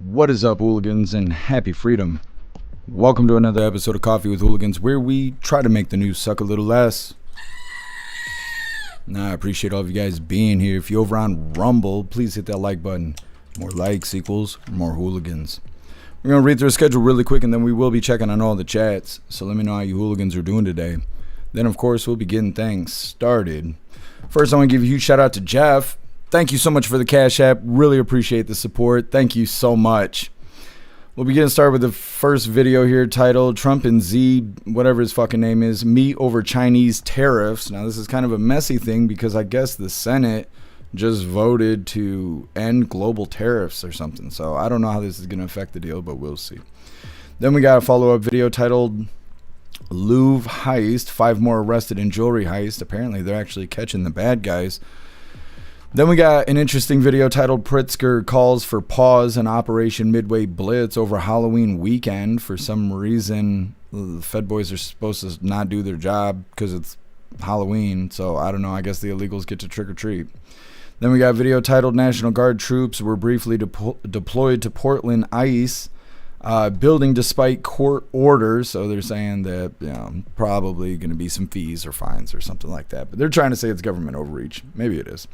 What is up, hooligans, and happy freedom. Welcome to another episode of Coffee with Hooligans, where we try to make the news suck a little less. Now, I appreciate all of you guys being here. If you're over on Rumble, please hit that like button. More likes equals more hooligans. We're going to read through the schedule really quick, and then we will be checking on all the chats. So let me know how you hooligans are doing today. Then, of course, we'll be getting things started. First, I want to give a huge shout out to Jeff. Thank you so much for the Cash App. Really appreciate the support. Thank you so much. We'll be getting started with the first video here titled Trump and Z, whatever his fucking name is, meet over Chinese tariffs. Now, this is kind of a messy thing because I guess the Senate just voted to end global tariffs or something. So I don't know how this is going to affect the deal, but we'll see. Then we got a follow-up video titled Louvre Heist, 5 more arrested in jewelry heist. Apparently, they're actually catching the bad guys. Then we got an interesting video titled Pritzker calls for pause in Operation Midway Blitz over Halloween weekend. For some reason, the Fed boys are supposed to not do their job because it's Halloween. So I don't know. I guess the illegals get to trick or treat. Then we got a video titled National Guard troops were briefly deployed to Portland ICE building despite court orders. So they're saying that, you know, probably going to be some fees or fines or something like that. But they're trying to say it's government overreach. Maybe it is.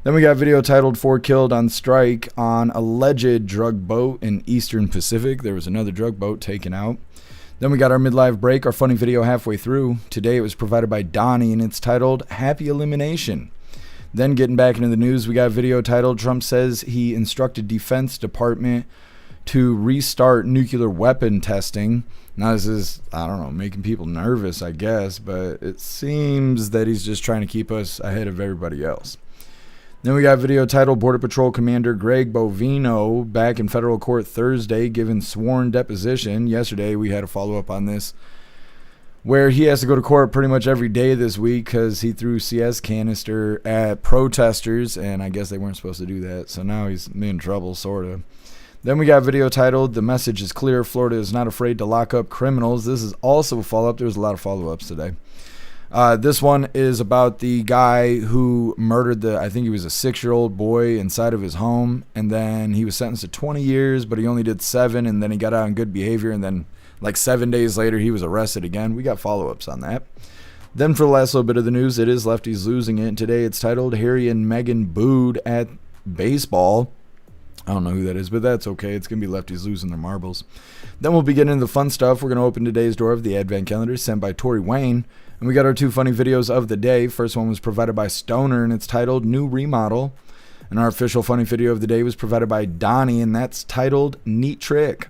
Then we got a video titled 4 killed on strike on alleged drug boat in Eastern Pacific. There was another drug boat taken out. Then we got our midlife break, our funny video halfway through. Today it was provided by Donnie and it's titled Happy Elimination. Then getting back into the news, we got a video titled Trump says he instructed Defense Department to restart nuclear weapon testing. Now this is, I don't know, making people nervous, I guess, but it seems that he's just trying to keep us ahead of everybody else. Then we got a video titled Border Patrol Commander Greg Bovino back in federal court Thursday giving sworn deposition. Yesterday we had a follow-up on this where he has to go to court pretty much every day this week because he threw CS canister at protesters, and I guess they weren't supposed to do that. So now he's in trouble, sort of. Then we got a video titled The Message is Clear, Florida is not afraid to lock up criminals. This is also a follow-up. There's a lot of follow-ups today. This one is about the guy who murdered I think he was a 6-year-old boy inside of his home, and then he was sentenced to 20 years, but he only did 7, and then he got out on good behavior, and then like 7 days later he was arrested again. We got follow-ups on that. Then for the last little bit of the news, it is lefties losing it. Today it's titled Harry and Meghan booed at baseball. I don't know who that is, but that's okay. It's going to be lefties losing their marbles. Then we'll be getting into the fun stuff. We're going to open today's door of the Advent Calendar sent by Tori Wayne. And we got our 2 funny videos of the day. First one was provided by Stoner, and it's titled New Remodel. And our official funny video of the day was provided by Donnie, and that's titled Neat Trick.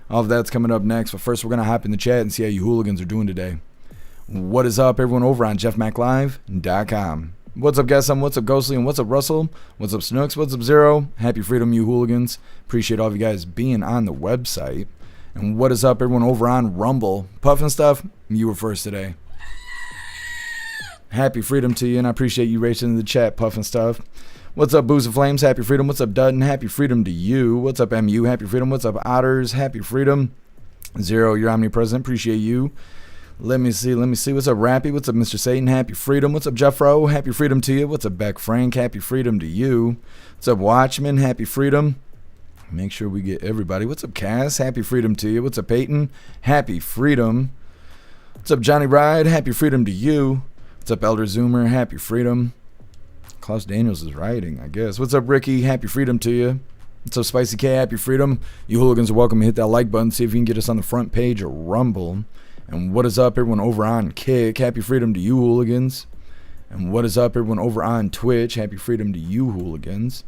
All of that's coming up next. But first, we're going to hop in the chat and see how you hooligans are doing today. What is up, everyone over on jeffmaclive.com. What's up, guys? What's up, Ghostly? And what's up, Russell? What's up, Snooks? What's up, Zero? Happy freedom, you hooligans. Appreciate all of you guys being on the website. And what is up, everyone over on Rumble? Puff and stuff, you were first today. Happy freedom to you, and I appreciate you racing in the chat, puffing stuff. What's up, Booze of Flames? Happy freedom. What's up, Dutton? Happy freedom to you. What's up, MU? Happy freedom. What's up, Otters? Happy freedom. Zero, you're omnipresent. Appreciate you. Let me see. What's up, Rappy? What's up, Mr. Satan? Happy freedom. What's up, Jeffro? Happy freedom to you. What's up, Beck Frank? Happy freedom to you. What's up, Watchman? Happy freedom. Make sure we get everybody. What's up, Cass? Happy freedom to you. What's up, Peyton? Happy freedom. What's up, Johnny Ride? Happy freedom to you. What's up, Elder Zoomer? Happy freedom. Klaus Daniels is writing, I guess. What's up, Ricky? Happy freedom to you. What's up, Spicy K? Happy freedom. You hooligans are welcome to hit that like button. See if you can get us on the front page of Rumble. And what is up, everyone over on Kick? Happy freedom to you, hooligans. And what is up, everyone over on Twitch? Happy freedom to you, hooligans.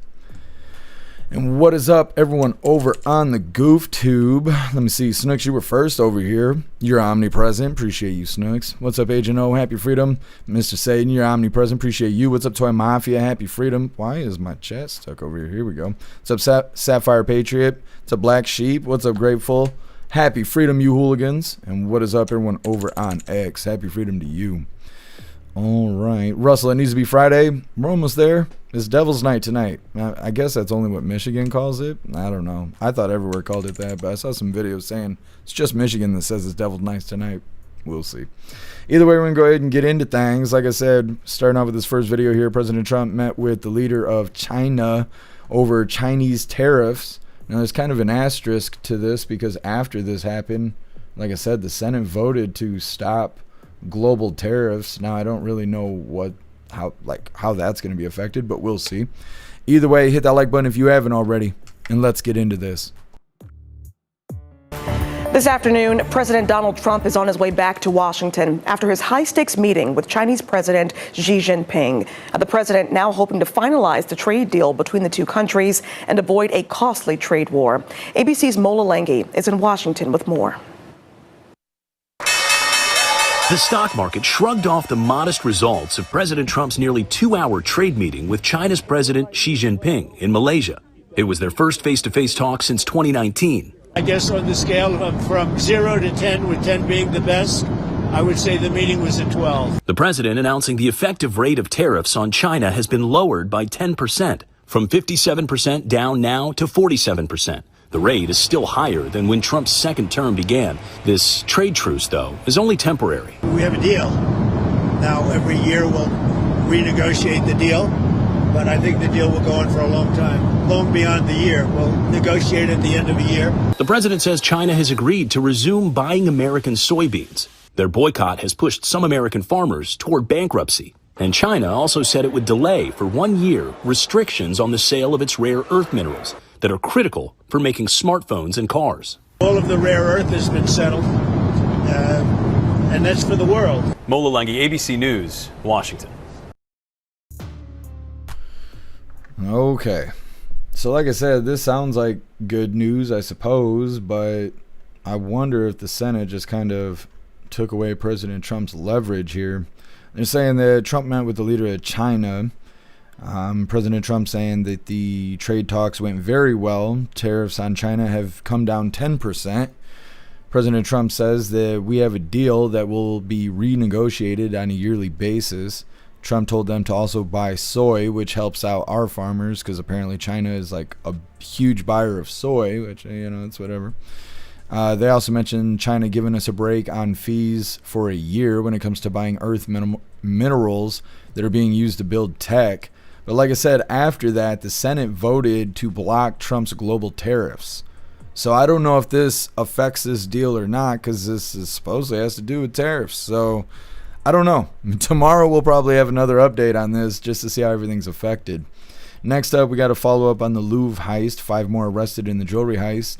And what is up, everyone over on the Goof Tube? Let me see. Snooks, you were first over here. You're omnipresent. Appreciate you, Snooks. What's up, Agent O? Happy freedom. Mr. Satan, you're omnipresent. Appreciate you. What's up, Toy Mafia? Happy freedom. Why is my chat stuck over here? Here we go. What's up, Sapphire Patriot? What's up, Black Sheep? What's up, Grateful? Happy freedom, you hooligans. And what is up, everyone over on X? Happy freedom to you. All right. Russell, it needs to be Friday. We're almost there. It's Devil's Night tonight. I guess that's only what Michigan calls it. I don't know. I thought everywhere called it that, but I saw some videos saying it's just Michigan that says it's Devil's Night tonight. We'll see. Either way, we're going to go ahead and get into things. Like I said, starting off with this first video here, President Trump met with the leader of China over Chinese tariffs. Now, there's kind of an asterisk to this because after this happened, like I said, the Senate voted to stop global tariffs. Now, I don't really know how that's going to be affected, but we'll see. Either way, hit that like button if you haven't already, and let's get into this. This afternoon, President Donald Trump is on his way back to Washington after his high-stakes meeting with Chinese President Xi Jinping. The president now hoping to finalize the trade deal between the two countries and avoid a costly trade war. ABC's Mola Lenghi is in Washington with more. The stock market shrugged off the modest results of President Trump's nearly 2-hour trade meeting with China's President Xi Jinping in Malaysia. It was their first face-to-face talk since 2019. I guess on the scale from 0 to 10, with 10 being the best, I would say the meeting was at 12. The president announcing the effective rate of tariffs on China has been lowered by 10%, from 57% down now to 47%. The rate is still higher than when Trump's second term began. This trade truce, though, is only temporary. We have a deal. Now, every year we'll renegotiate the deal, but I think the deal will go on for a long time, long beyond the year. We'll negotiate at the end of the year. The president says China has agreed to resume buying American soybeans. Their boycott has pushed some American farmers toward bankruptcy. And China also said it would delay for 1 year restrictions on the sale of its rare earth minerals that are critical for making smartphones and cars. All of the rare earth has been settled, and that's for the world. Mola Lenghi, ABC News, Washington. Okay. So like I said, this sounds like good news, I suppose, but I wonder if the Senate just kind of took away President Trump's leverage here. They're saying that Trump met with the leader of China. President Trump saying that the trade talks went very well. Tariffs on China have come down 10%. President Trump says that we have a deal that will be renegotiated on a yearly basis. Trump told them to also buy soy, which helps out our farmers because apparently China is like a huge buyer of soy, which, you know, it's whatever. They also mentioned China giving us a break on fees for a year when it comes to buying earth minerals that are being used to build tech. But like I said, after that, the Senate voted to block Trump's global tariffs. So I don't know if this affects this deal or not because this is supposedly has to do with tariffs. So I don't know. Tomorrow we'll probably have another update on this just to see how everything's affected. Next up, we got a follow-up on the Louvre heist. 5 more arrested in the jewelry heist.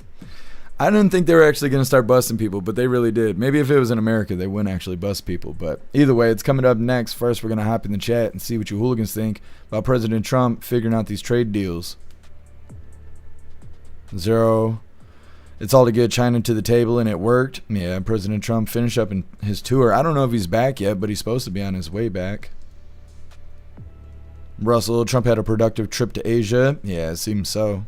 I didn't think they were actually going to start busting people, but they really did. Maybe if it was in America, they wouldn't actually bust people. But either way, it's coming up next. First, we're going to hop in the chat and see what you hooligans think about President Trump figuring out these trade deals. Zero. It's all to get China to the table, and it worked. Yeah, President Trump finished up in his tour. I don't know if he's back yet, but he's supposed to be on his way back. Russell, Trump had a productive trip to Asia. Yeah, it seems so.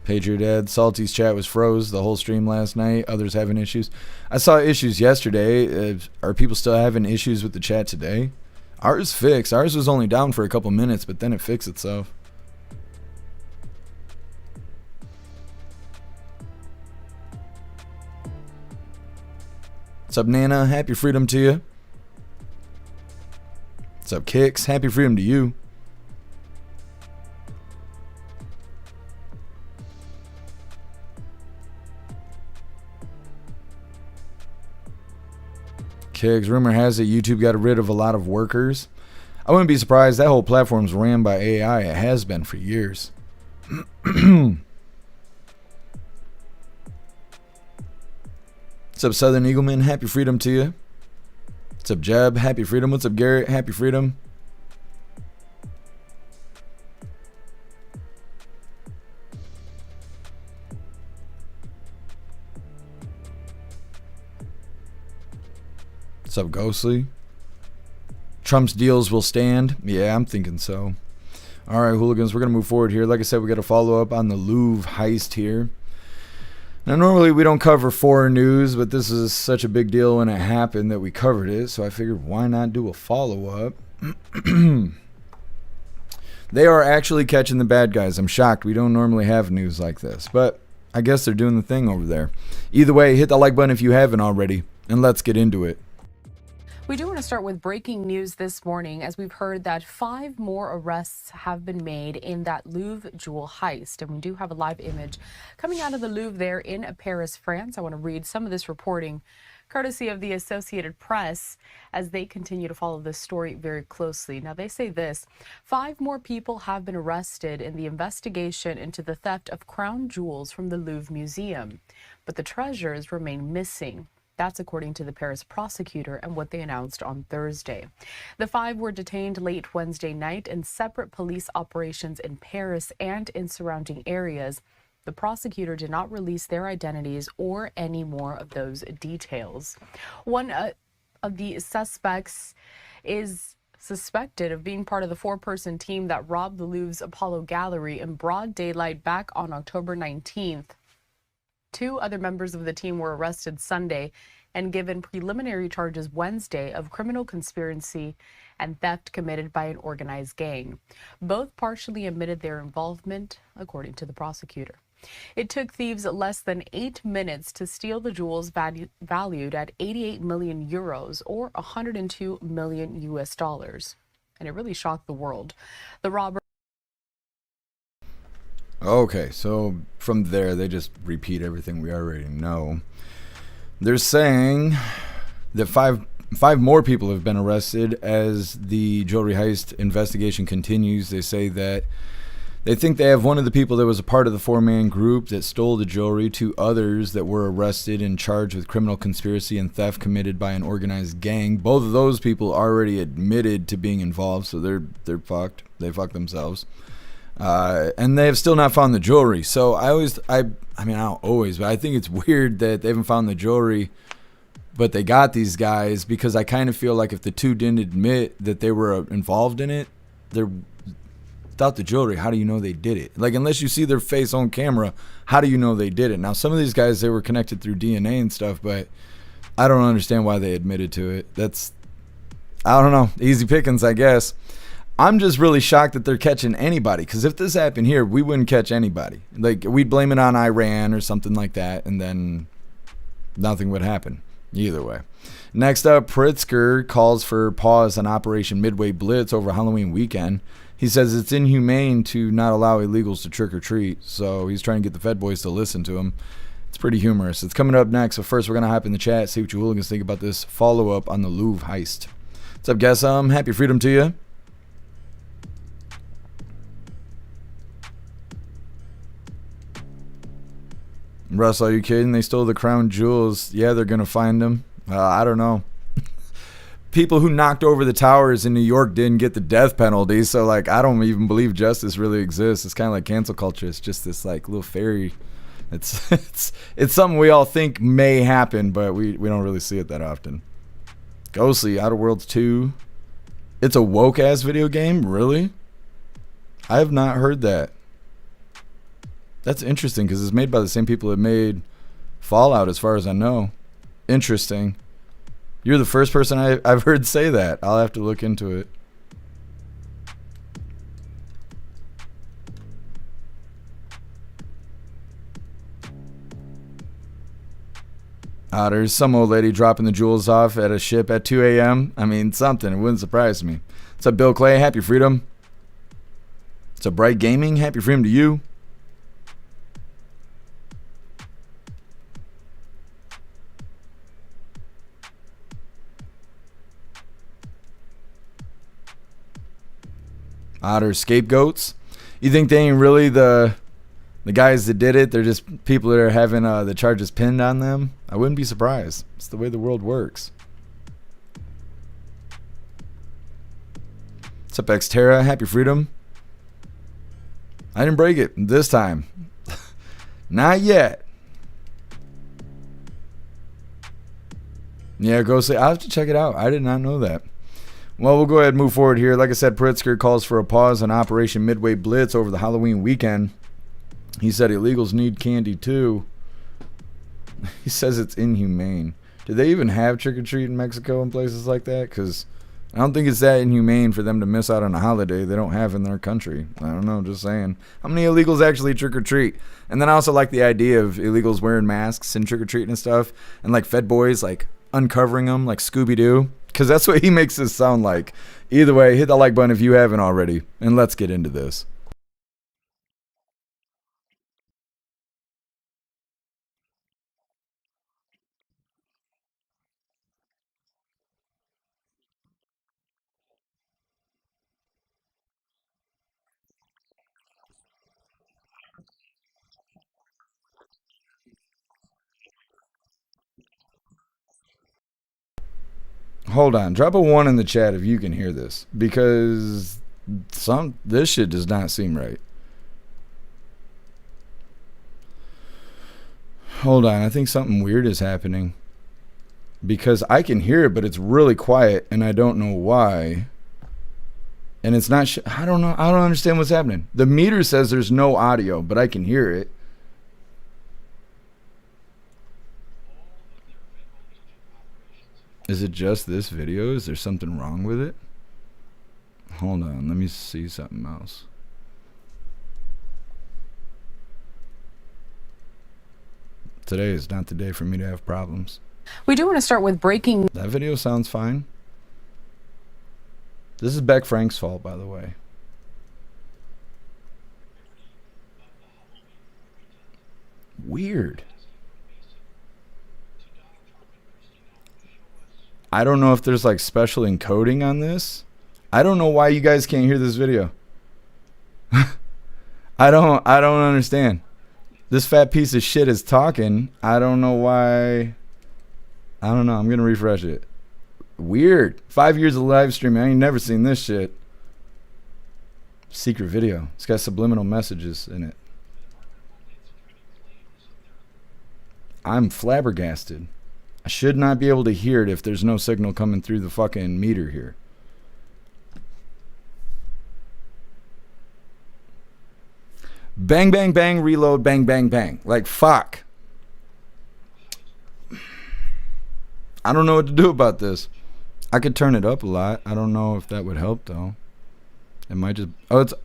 Pager Dad, Salty's chat was froze the whole stream last night. Others having issues. I saw issues yesterday. Are people still having issues with the chat today? Ours fixed. Ours was only down for a couple minutes, but then it fixed itself. What's up, Nana? Happy freedom to you. What's up, Kicks? Happy freedom to you. Kicks, rumor has it YouTube got rid of a lot of workers. I wouldn't be surprised. That whole platform's ran by AI. It has been for years. What's up, Southern Eagleman? Happy freedom to you. What's up, Jeb? Happy freedom. What's up, Garrett? Happy freedom. What's up, Ghostly? Trump's deals will stand. Yeah, I'm thinking so. All right, hooligans, we're going to move forward here. Like I said, we got to follow up on the Louvre heist here. Now, normally we don't cover foreign news, but this is such a big deal when it happened that we covered it. So I figured, why not do a follow-up? They are actually catching the bad guys. I'm shocked. We don't normally have news like this, but I guess they're doing the thing over there. Either way, hit that like button if you haven't already, and let's get into it. We do want to start with breaking news this morning, as we've heard that 5 more arrests have been made in that Louvre jewel heist. And we do have a live image coming out of the Louvre there in Paris, France. I want to read some of this reporting courtesy of the Associated Press as they continue to follow this story very closely. Now, they say this: 5 more people have been arrested in the investigation into the theft of crown jewels from the Louvre Museum, but the treasures remain missing. That's according to the Paris prosecutor and what they announced on Thursday. The 5 were detained late Wednesday night in separate police operations in Paris and in surrounding areas. The prosecutor did not release their identities or any more of those details. One of the suspects is suspected of being part of the 4-person team that robbed the Louvre's Apollo Gallery in broad daylight back on October 19th. 2 other members of the team were arrested Sunday and given preliminary charges Wednesday of criminal conspiracy and theft committed by an organized gang. Both partially admitted their involvement, according to the prosecutor. It took thieves less than 8 minutes to steal the jewels valued at 88 million euros or 102 million US dollars. And it really shocked the world. The robber. Okay, so from there, they just repeat everything we already know. They're saying that five more people have been arrested as the jewelry heist investigation continues. They say that they think they have one of the people that was a part of the 4-man group that stole the jewelry, 2 others that were arrested and charged with criminal conspiracy and theft committed by an organized gang. Both of those people already admitted to being involved, so they're fucked. They fucked themselves. And they have still not found the jewelry. So I don't always, but I think it's weird that they haven't found the jewelry, but they got these guys, because I kind of feel like if the 2 didn't admit that they were involved in it, they're without the jewelry. How do you know they did it? Like, unless you see their face on camera, how do you know they did it? Now, some of these guys, they were connected through DNA and stuff, but I don't understand why they admitted to it. I don't know, easy pickings, I guess. I'm just really shocked that they're catching anybody, because if this happened here, we wouldn't catch anybody. Like, we'd blame it on Iran or something like that, and then nothing would happen either way. Next up, Pritzker calls for pause on Operation Midway Blitz over Halloween weekend. He says it's inhumane to not allow illegals to trick or treat, so he's trying to get the Fed boys to listen to him. It's pretty humorous. It's coming up next, so first we're going to hop in the chat, see what you hooligans think about this follow-up on the Louvre heist. What's up, guys? Happy freedom to you. Russ, are you kidding? They stole the crown jewels. Yeah, they're going to find them. I don't know. People who knocked over the towers in New York didn't get the death penalty. So, like, I don't even believe justice really exists. It's kind of like cancel culture. It's just this, like, little fairy. It's something we all think may happen, but we don't really see it that often. Ghostly, Outer Worlds 2. It's a woke-ass video game? Really? I have not heard that. That's interesting because it's made by the same people that made Fallout, as far as I know. Interesting. You're the first person I've heard say that. I'll have to look into it. There's some old lady dropping the jewels off at a ship at 2 a.m. I mean, something. It wouldn't surprise me. What's up, Bill Clay? Happy Freedom. What's up, Bright Gaming? Happy Freedom to you. Otter scapegoats. You think they ain't really the guys that did it? They're just people that are having the charges pinned on them? I wouldn't be surprised. It's the way the world works. What's up, Xterra? Happy Freedom. I didn't break it this time. Not yet. Yeah, go say. I'll have to check it out. I did not know that. Well, we'll go ahead and move forward here. Like I said, Pritzker calls for a pause on Operation Midway Blitz over the Halloween weekend. He said illegals need candy too. He says it's inhumane. Do they even have trick-or-treat in Mexico and places like that? Because I don't think it's that inhumane for them to miss out on a holiday they don't have in their country. I don't know, just saying. How many illegals actually trick-or-treat? And then I also like the idea of illegals wearing masks and trick-or-treating and stuff. And like Fed boys like uncovering them like Scooby-Doo. Because that's what he makes this sound like. Either way, hit that like button if you haven't already. And let's get into this. Hold on. Drop a 1 in the chat if you can hear this. Because this shit does not seem right. Hold on. I think something weird is happening. Because I can hear it, but it's really quiet, and I don't know why. And it's not... I don't know. I don't understand what's happening. The meter says there's no audio, but I can hear it. Is it just this video? Is there something wrong with it? Hold on, let me see something else. Today is not the day for me to have problems. We do want to start with breaking. That video sounds fine. This is Beck Frank's fault, by the way. Weird. I don't know if there's like special encoding on this. I don't know why you guys can't hear this video. I don't understand. This fat piece of shit is talking. I don't know why. I don't know. I'm going to refresh it. Weird. 5 years of live streaming. I ain't never seen this shit. Secret video. It's got subliminal messages in it. I'm flabbergasted. I should not be able to hear it if there's no signal coming through the fucking meter here. Bang, bang, bang, reload, bang, bang, bang. Like, fuck. I don't know what to do about this. I could turn it up a lot. I don't know if that would help, though. It might just...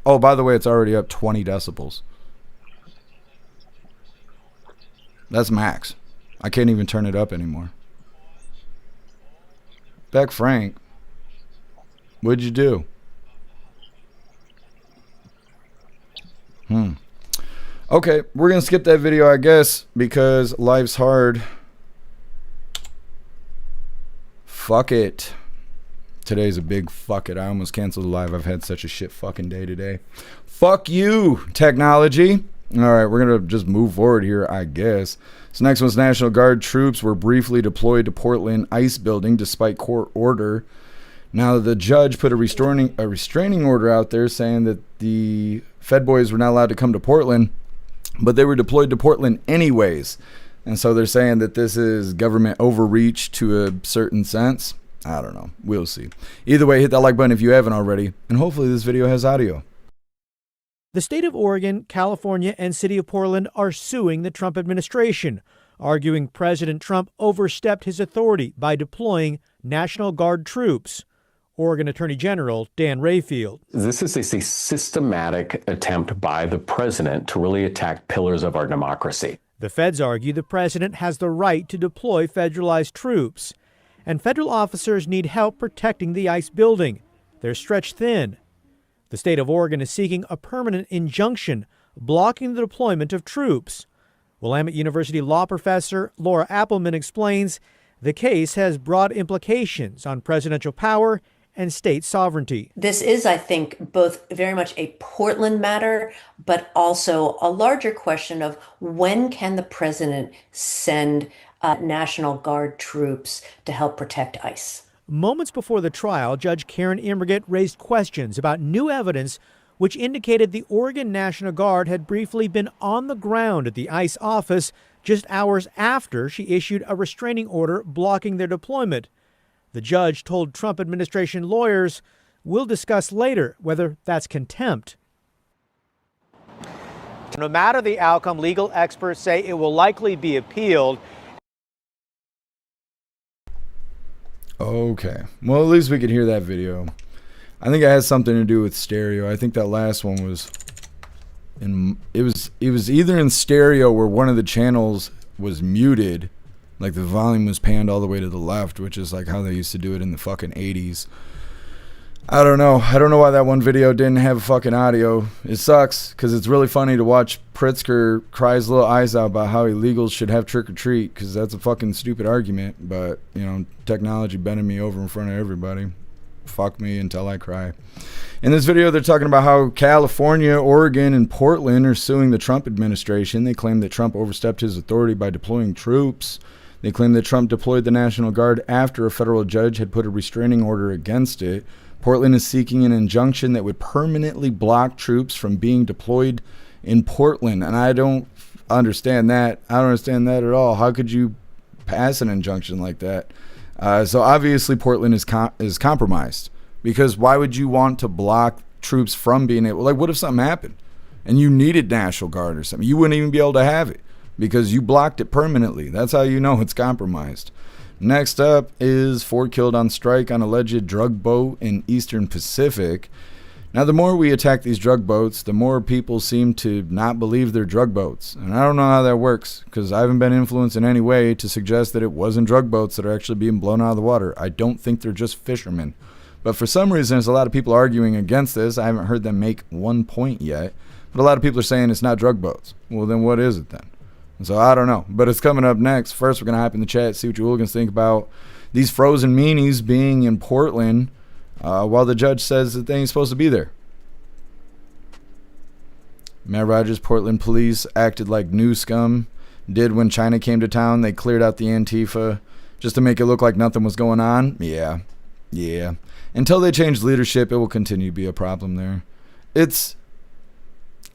Oh, by the way, it's already up 20 decibels. That's max. I can't even turn it up anymore. Beck Frank, what'd you do? Okay, we're gonna skip that video, I guess, because life's hard. Fuck it. Today's a big fuck it. I almost canceled the live. I've had such a shit fucking day today. Fuck you, technology. All right, we're going to just move forward here, I guess. So next one's National Guard troops were briefly deployed to Portland ICE building despite court order. Now, the judge put a restraining order out there saying that the Fed boys were not allowed to come to Portland, but they were deployed to Portland anyways. And so they're saying that this is government overreach to a certain sense. I don't know. We'll see. Either way, hit that like button if you haven't already. And hopefully this video has audio. The state of Oregon, California, and city of Portland are suing the Trump administration, arguing President Trump overstepped his authority by deploying National Guard troops. Oregon Attorney General Dan Rayfield. This is a systematic attempt by the president to really attack pillars of our democracy. The feds argue the president has the right to deploy federalized troops, and federal officers need help protecting the ICE building. They're stretched thin. The state of Oregon is seeking a permanent injunction blocking the deployment of troops. Willamette University law professor Laura Appelman explains the case has broad implications on presidential power and state sovereignty. This is, I think, both very much a Portland matter, but also a larger question of when can the president send National Guard troops to help protect ICE? Moments before the trial, Judge Karen Immerget raised questions about new evidence which indicated the Oregon National Guard had briefly been on the ground at the ICE office just hours after she issued a restraining order blocking their deployment. The judge told Trump administration lawyers, "We'll discuss later whether that's contempt." No matter the outcome, legal experts say it will likely be appealed. Okay. Well, at least we could hear that video. I think it has something to do with stereo. I think that last one was it was either in stereo where one of the channels was muted, like the volume was panned all the way to the left, which is like how they used to do it in the fucking 80s. I don't know why that one video didn't have fucking audio. It sucks because it's really funny to watch Pritzker cry his little eyes out about how illegals should have trick or treat, because that's a fucking stupid argument. But, you know, technology bending me over in front of everybody. Fuck me until I cry. In this video, they're talking about how California, Oregon, and Portland are suing the Trump administration. They claim that Trump overstepped his authority by deploying troops. They claim that Trump deployed the National Guard after a federal judge had put a restraining order against it. Portland is seeking an injunction that would permanently block troops from being deployed in Portland. And I don't understand that. I don't understand that at all. How could you pass an injunction like that? So obviously Portland is compromised, because why would you want to block troops from being able, like, what if something happened and you needed National Guard or something? You wouldn't even be able to have it because you blocked it permanently. That's how you know it's compromised. Next up is 4 killed on strike on alleged drug boat in Eastern Pacific. Now, the more we attack these drug boats, the more people seem to not believe they're drug boats. And I don't know how that works, because I haven't been influenced in any way to suggest that it wasn't drug boats that are actually being blown out of the water. I don't think they're just fishermen. But for some reason, there's a lot of people arguing against this. I haven't heard them make one point yet. But a lot of people are saying it's not drug boats. Well, then what is it then? So I don't know, but it's coming up next. First, we're going to hop in the chat, see what you hooligans think about these frozen meanies being in Portland while the judge says that they ain't supposed to be there. Matt Rogers, Portland police acted like new scum did when China came to town. They cleared out the Antifa just to make it look like nothing was going on. Yeah. Until they change leadership, it will continue to be a problem there.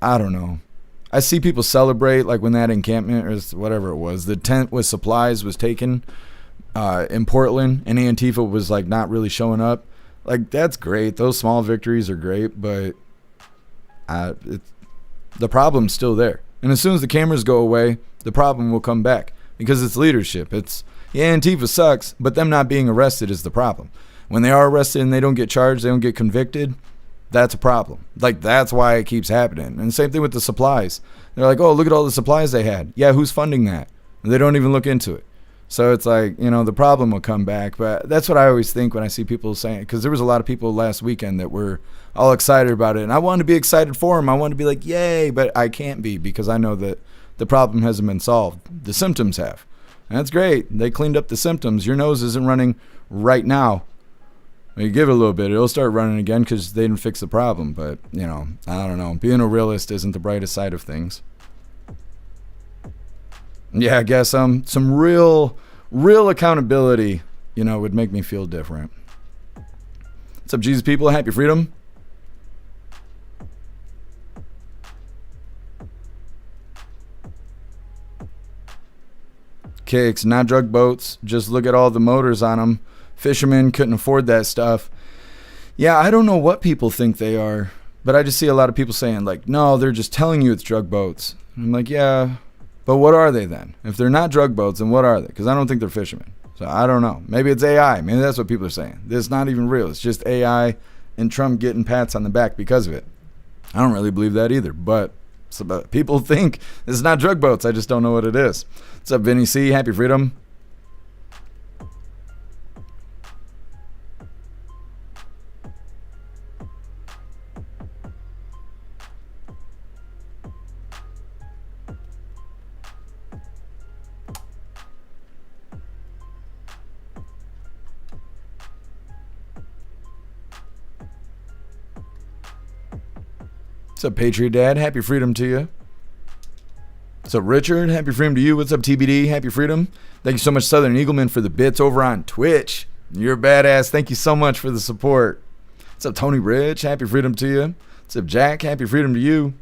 I don't know. I see people celebrate, like when that encampment or whatever it was, the tent with supplies was taken in Portland, and Antifa was like not really showing up. Like, that's great. Those small victories are great, but the problem's still there. And as soon as the cameras go away, the problem will come back, because it's leadership. Antifa sucks, but them not being arrested is the problem. When they are arrested and they don't get charged, they don't get convicted, that's a problem. Like, that's why it keeps happening. And the same thing with the supplies. They're like, oh, look at all the supplies they had. Yeah, who's funding that? And they don't even look into it. So it's like, you know, the problem will come back. But that's what I always think when I see people saying, because there was a lot of people last weekend that were all excited about it. And I wanted to be excited for them. I wanted to be like, yay, but I can't be, because I know that the problem hasn't been solved. The symptoms have. And that's great. They cleaned up the symptoms. Your nose isn't running right now. You give it a little bit, it'll start running again because they didn't fix the problem. But, you know, I don't know. Being a realist isn't the brightest side of things. Yeah, I guess some real accountability, you know, would make me feel different. What's up, Jesus people? Happy freedom. Kicks, not drug boats. Just look at all the motors on them. Fishermen couldn't afford that stuff. Yeah, I don't know what people think they are, But I just see a lot of people saying, like, no, they're just telling you it's drug boats. And I'm like, yeah, but what are they then? If they're not drug boats, then what are they? Because I don't think they're fishermen. So I don't know. Maybe it's AI. Maybe that's what people are saying. It's not even real. It's just AI and Trump getting pats on the back because of it. I don't really believe that either. But people think it's not drug boats. I just don't know what it is. What's up, Vinny C? Happy Freedom. What's up, Patriot Dad? Happy freedom to you. What's up, Richard? Happy freedom to you. What's up, TBD? Happy freedom. Thank you so much, Southern Eagleman, for the bits over on Twitch. You're a badass. Thank you so much for the support. What's up, Tony Rich? Happy freedom to you. What's up, Jack? Happy freedom to you.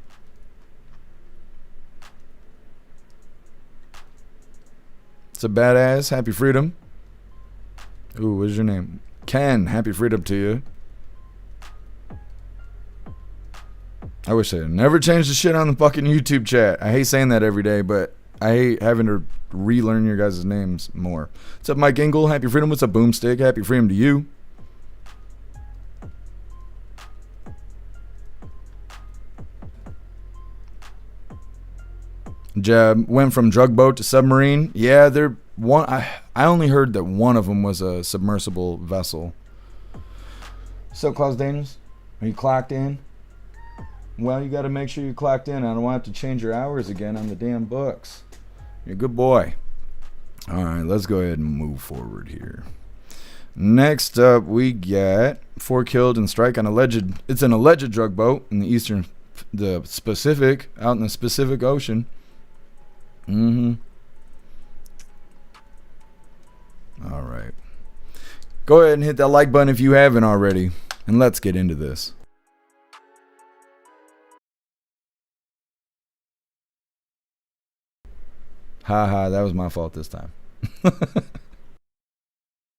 What's up, badass? Happy freedom. Ooh, what's your name? Ken. Happy freedom to you. I wish they never changed the shit on the fucking YouTube chat. I hate saying that every day, but I hate having to relearn your guys' names more. What's up, Mike Engel? Happy freedom. What's up, Boomstick? Happy freedom to you. Jeb went from drug boat to submarine. Yeah, they're one. I only heard that one of them was a submersible vessel. What's up, Klaus Daniels? Are you clocked in? Well, you got to make sure you're clocked in. I don't want to change your hours again on the damn books. You're a good boy. All right, let's go ahead and move forward here. Next up, we got 4 killed in strike on it's an alleged drug boat in the Pacific, out in the Pacific Ocean. All right. Go ahead and hit that like button if you haven't already, and let's get into this. Haha, that was my fault this time.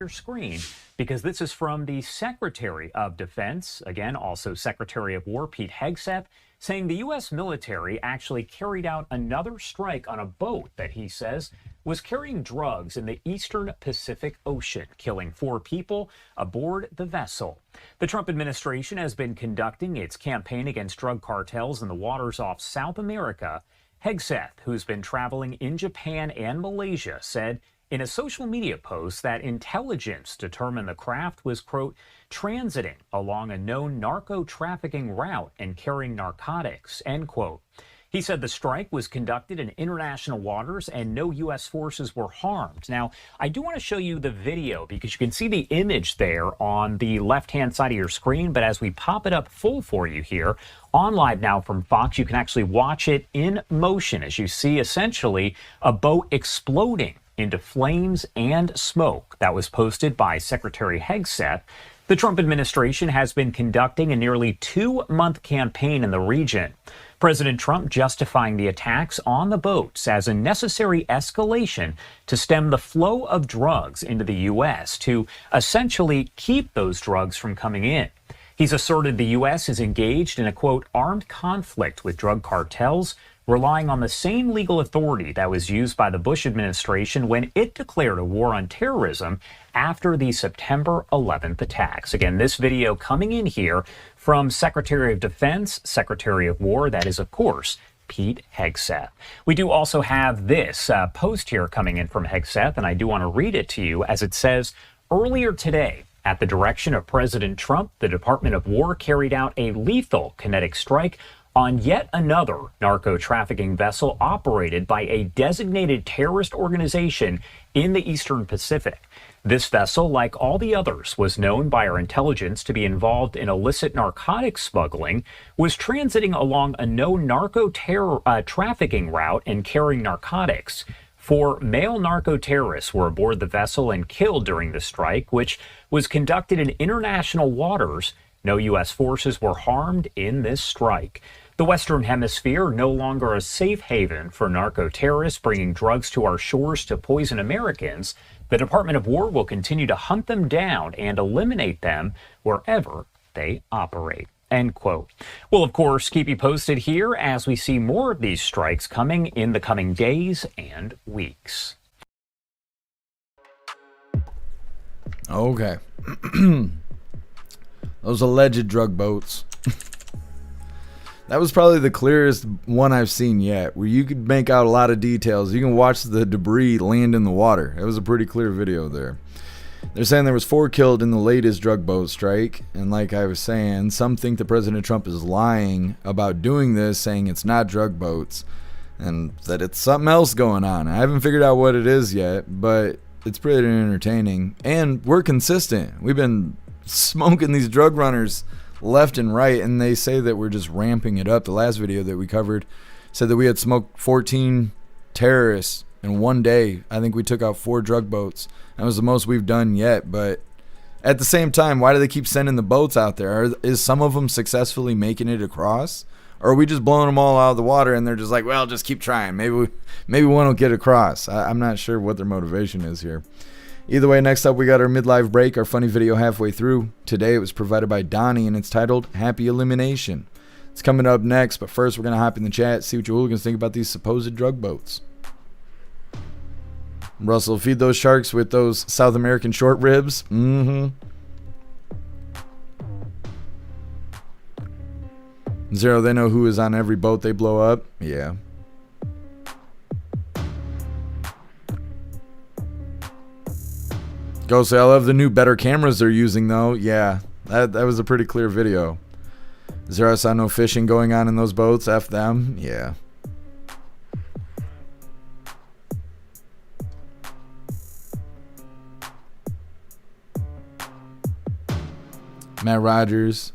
Your screen, because this is from the Secretary of Defense, again, also Secretary of War Pete Hegseth, saying the U.S. military actually carried out another strike on a boat that he says was carrying drugs in the eastern Pacific Ocean, killing 4 people aboard the vessel. The Trump administration has been conducting its campaign against drug cartels in the waters off South America. Hegseth, who's been traveling in Japan and Malaysia, said in a social media post that intelligence determined the craft was, quote, transiting along a known narco-trafficking route and carrying narcotics, end quote. He said the strike was conducted in international waters and no U.S. forces were harmed. Now, I do want to show you the video because you can see the image there on the left-hand side of your screen. But as we pop it up full for you here on Live Now from Fox, you can actually watch it in motion as you see essentially a boat exploding into flames and smoke. That was posted by Secretary Hegseth. The Trump administration has been conducting a nearly 2-month campaign in the region. President Trump justifying the attacks on the boats as a necessary escalation to stem the flow of drugs into the U.S., to essentially keep those drugs from coming in. He's asserted the U.S. is engaged in a, quote, armed conflict with drug cartels, relying on the same legal authority that was used by the Bush administration when it declared a war on terrorism after the September 11th attacks. Again, this video coming in here from Secretary of Defense, Secretary of War, that is, of course, Pete Hegseth. We do also have this post here coming in from Hegseth, and I do want to read it to you as it says, earlier today, at the direction of President Trump, the Department of War carried out a lethal kinetic strike on yet another narco-trafficking vessel operated by a designated terrorist organization in the Eastern Pacific. This vessel, like all the others, was known by our intelligence to be involved in illicit narcotics smuggling, was transiting along a known trafficking route and carrying narcotics. 4 male narco-terrorists were aboard the vessel and killed during the strike, which was conducted in international waters. No U.S. forces were harmed in this strike. The Western Hemisphere no longer a safe haven for narco-terrorists bringing drugs to our shores to poison Americans. The Department of War will continue to hunt them down and eliminate them wherever they operate. end quote. We'll, of course, keep you posted here as we see more of these strikes coming in the coming days and weeks. Okay. Those alleged drug boats. That was probably the clearest one I've seen yet, where you could make out a lot of details. You can watch the debris land in the water. It was a pretty clear video there. They're saying there was 4 killed in the latest drug boat strike, and like I was saying, some think that President Trump is lying about doing this, saying it's not drug boats, and that it's something else going on. I haven't figured out what it is yet, but it's pretty entertaining, and we're consistent. We've been smoking these drug runners left and right, and they say that we're just ramping it up. The last video that we covered said that we had smoked 14 terrorists in one day. I think we took out 4 drug boats. That was the most we've done yet. But at the same time, why do they keep sending the boats out there? Is some of them successfully making it across, or are we just blowing them all out of the water and they're just like, well, just keep trying, maybe one will get across? I'm not sure what their motivation is here. Either way, next up we got our midlife break, our funny video halfway through. Today it was provided by Donnie, and it's titled Happy Elimination. It's coming up next, but first we're going to hop in the chat, see what you hooligans think about these supposed drug boats. Russell, feed those sharks with those South American short ribs. Zero, they know who is on every boat they blow up. Yeah. Go say, I love the new better cameras they're using though. Yeah, that was a pretty clear video. Zero, saw no fishing going on in those boats. F them. Yeah. Matt Rogers.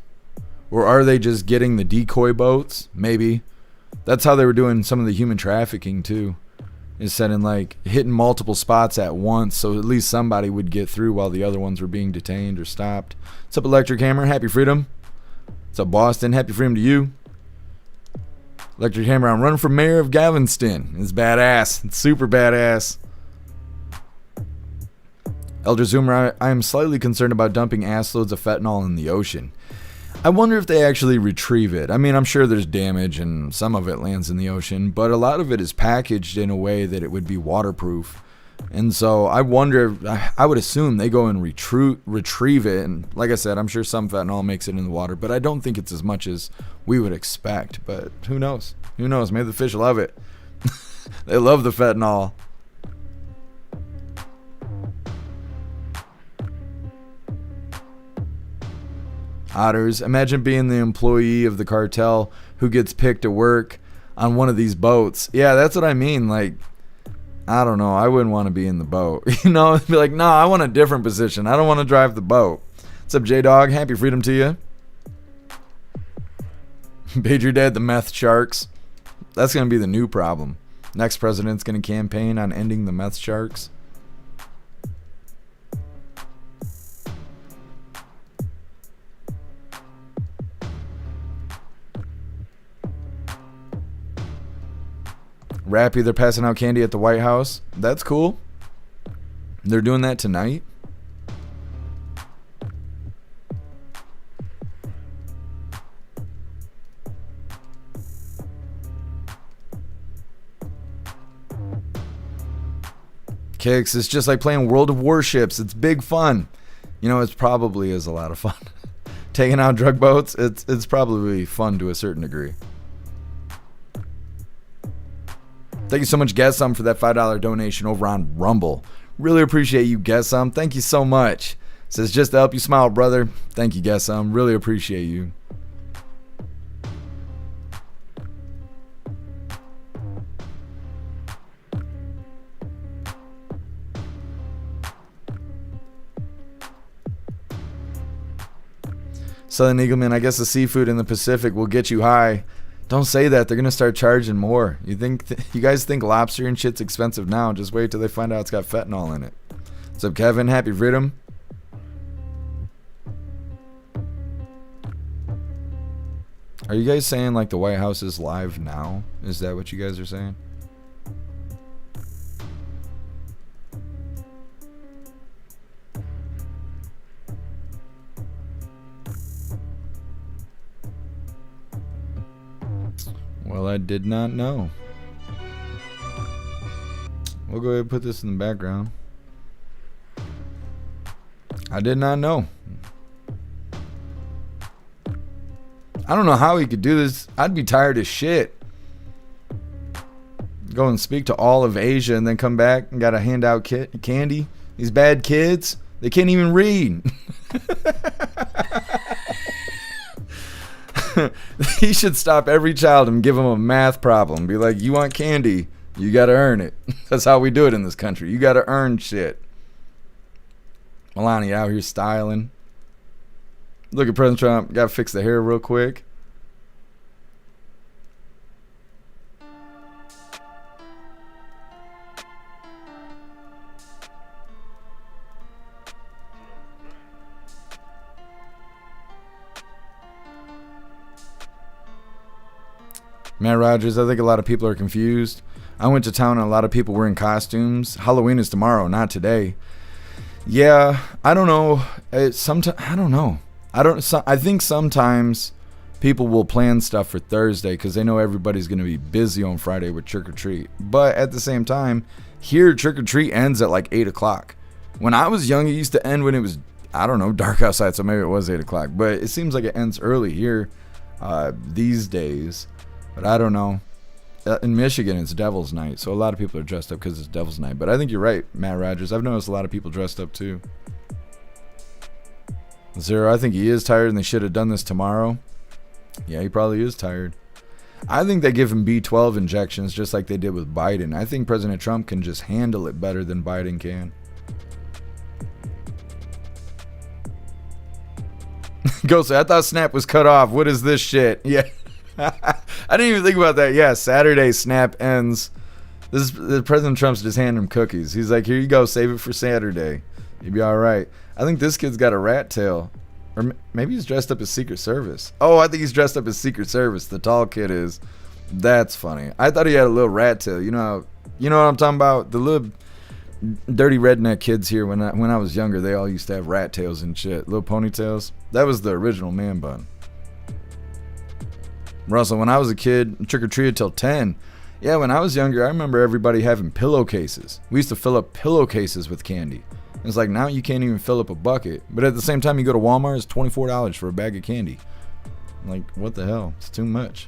Or are they just getting the decoy boats? Maybe. That's how they were doing some of the human trafficking too. Is setting like hitting multiple spots at once, so at least somebody would get through while the other ones were being detained or stopped. What's up, Electric Hammer? Happy freedom. What's up, Boston? Happy freedom to you. Electric Hammer, I'm running for mayor of Galveston. It's badass. It's super badass. Elder Zoomer, I am slightly concerned about dumping ass loads of fentanyl in the ocean. I wonder if they actually retrieve it. I mean, I'm sure there's damage and some of it lands in the ocean, but a lot of it is packaged in a way that it would be waterproof. And so I wonder, I would assume they go and retrieve it. And like I said, I'm sure some fentanyl makes it in the water, but I don't think it's as much as we would expect. But who knows? Who knows? Maybe the fish love it. They love the fentanyl. Otters, imagine being the employee of the cartel who gets picked to work on one of these boats. Yeah, that's what I mean. Like, I don't know. I wouldn't want to be in the boat. You know, be like, no, I want a different position. I don't want to drive the boat. What's up, J-Dog? Happy freedom to you. Paid your dad the meth sharks. That's going to be the new problem. Next president's going to campaign on ending the meth sharks. Rappy, they're passing out candy at the White House. That's cool. They're doing that tonight. Kicks, it's just like playing World of Warships. It's big fun. You know, it probably is a lot of fun. Taking out drug boats, it's probably fun to a certain degree. Thank you so much, Guess Some, for that $5 donation over on Rumble. Really appreciate you, Guess Some. Thank you so much. Says just to help you smile, brother. Thank you, Guess Some. Really appreciate you. Southern Eagleman, I guess the seafood in the Pacific will get you high. Don't say that. They're going to start charging more. You guys think lobster and shit's expensive now. Just wait till they find out it's got fentanyl in it. What's up, Kevin? Happy freedom. Are you guys saying like the White House is live now? Is that what you guys are saying? Well, I did not know. We'll go ahead and put this in the background. I did not know. I don't know how he could do this. I'd be tired as shit. Go and speak to all of Asia and then come back and gotta hand out candy. These bad kids, they can't even read. He should stop every child and give them a math problem. Be like, you want candy, you gotta earn it. That's how we do it in this country. You gotta earn shit. Melania out here styling. Look at President Trump. Gotta fix the hair real quick. Matt Rogers, I think a lot of people are confused. I went to town and a lot of people were in costumes. Halloween is tomorrow, not today. Yeah, I don't know. I don't know. I think sometimes people will plan stuff for Thursday because they know everybody's going to be busy on Friday with trick or treat. But at the same time, here trick or treat ends at like 8 o'clock. When I was young, it used to end when it was, I don't know, dark outside. So maybe it was 8 o'clock. But it seems like it ends early here these days. But I don't know. In Michigan, it's Devil's Night, so a lot of people are dressed up because it's Devil's Night. But I think you're right, Matt Rogers. I've noticed a lot of people dressed up too. Zero, I think he is tired and they should have done this tomorrow. Yeah, he probably is tired. I think they give him B12 injections just like they did with Biden. I think President Trump can just handle it better than Biden can. Ghost, I thought Snap was cut off. What is this shit? Yeah. I didn't even think about that. Yeah, Saturday Snap ends. President Trump's just handing him cookies. He's like, here you go, save it for Saturday. You'll be all right. I think this kid's got a rat tail. Or maybe he's dressed up as Secret Service. Oh, I think he's dressed up as Secret Service. The tall kid is. That's funny. I thought he had a little rat tail. You know what I'm talking about? The little dirty redneck kids here when I was younger, they all used to have rat tails and shit. Little ponytails. That was the original man bun. Russell, when I was a kid, trick-or-treated till 10. Yeah, when I was younger, I remember everybody having pillowcases. We used to fill up pillowcases with candy. It's like now you can't even fill up a bucket. But at the same time, you go to Walmart, it's $24 for a bag of candy. I'm like, what the hell? It's too much.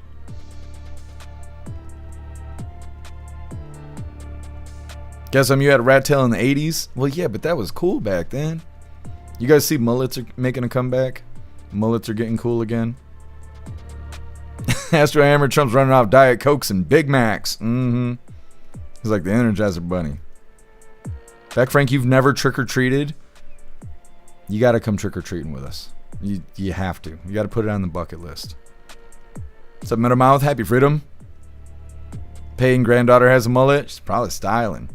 Guess you had a rat tail in the 80s? Well, yeah, but that was cool back then. You guys see mullets are making a comeback? Mullets are getting cool again. Astro Hammer, Trump's running off Diet Cokes and Big Macs. He's like the Energizer Bunny. Beck Frank, you've never trick-or-treated? You got to come trick-or-treating with us. You have to. You got to put it on the bucket list. What's up, Metamouth? Happy Freedom. Paying granddaughter has a mullet. She's probably styling.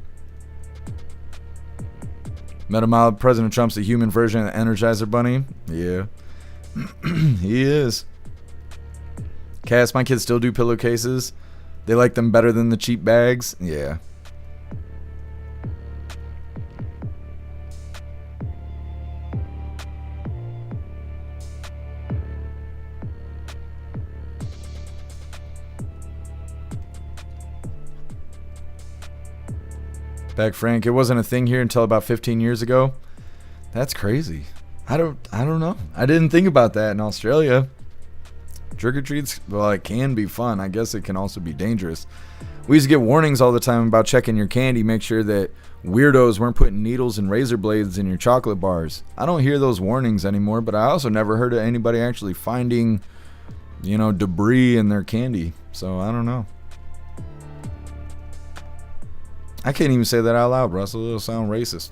Metamouth, President Trump's the human version of the Energizer Bunny. Yeah. He is. Cass, my kids still do pillowcases. They like them better than the cheap bags. Yeah. Back Frank, it wasn't a thing here until about 15 years ago. That's crazy. I don't know. I didn't think about that in Australia. Trick-or-treats, well, it can be fun. I guess it can also be dangerous. We used to get warnings all the time about checking your candy. Make sure that weirdos weren't putting needles and razor blades in your chocolate bars. I don't hear those warnings anymore, but I also never heard of anybody actually finding, debris in their candy. So I don't know. I can't even say that out loud, Russell. It'll sound racist.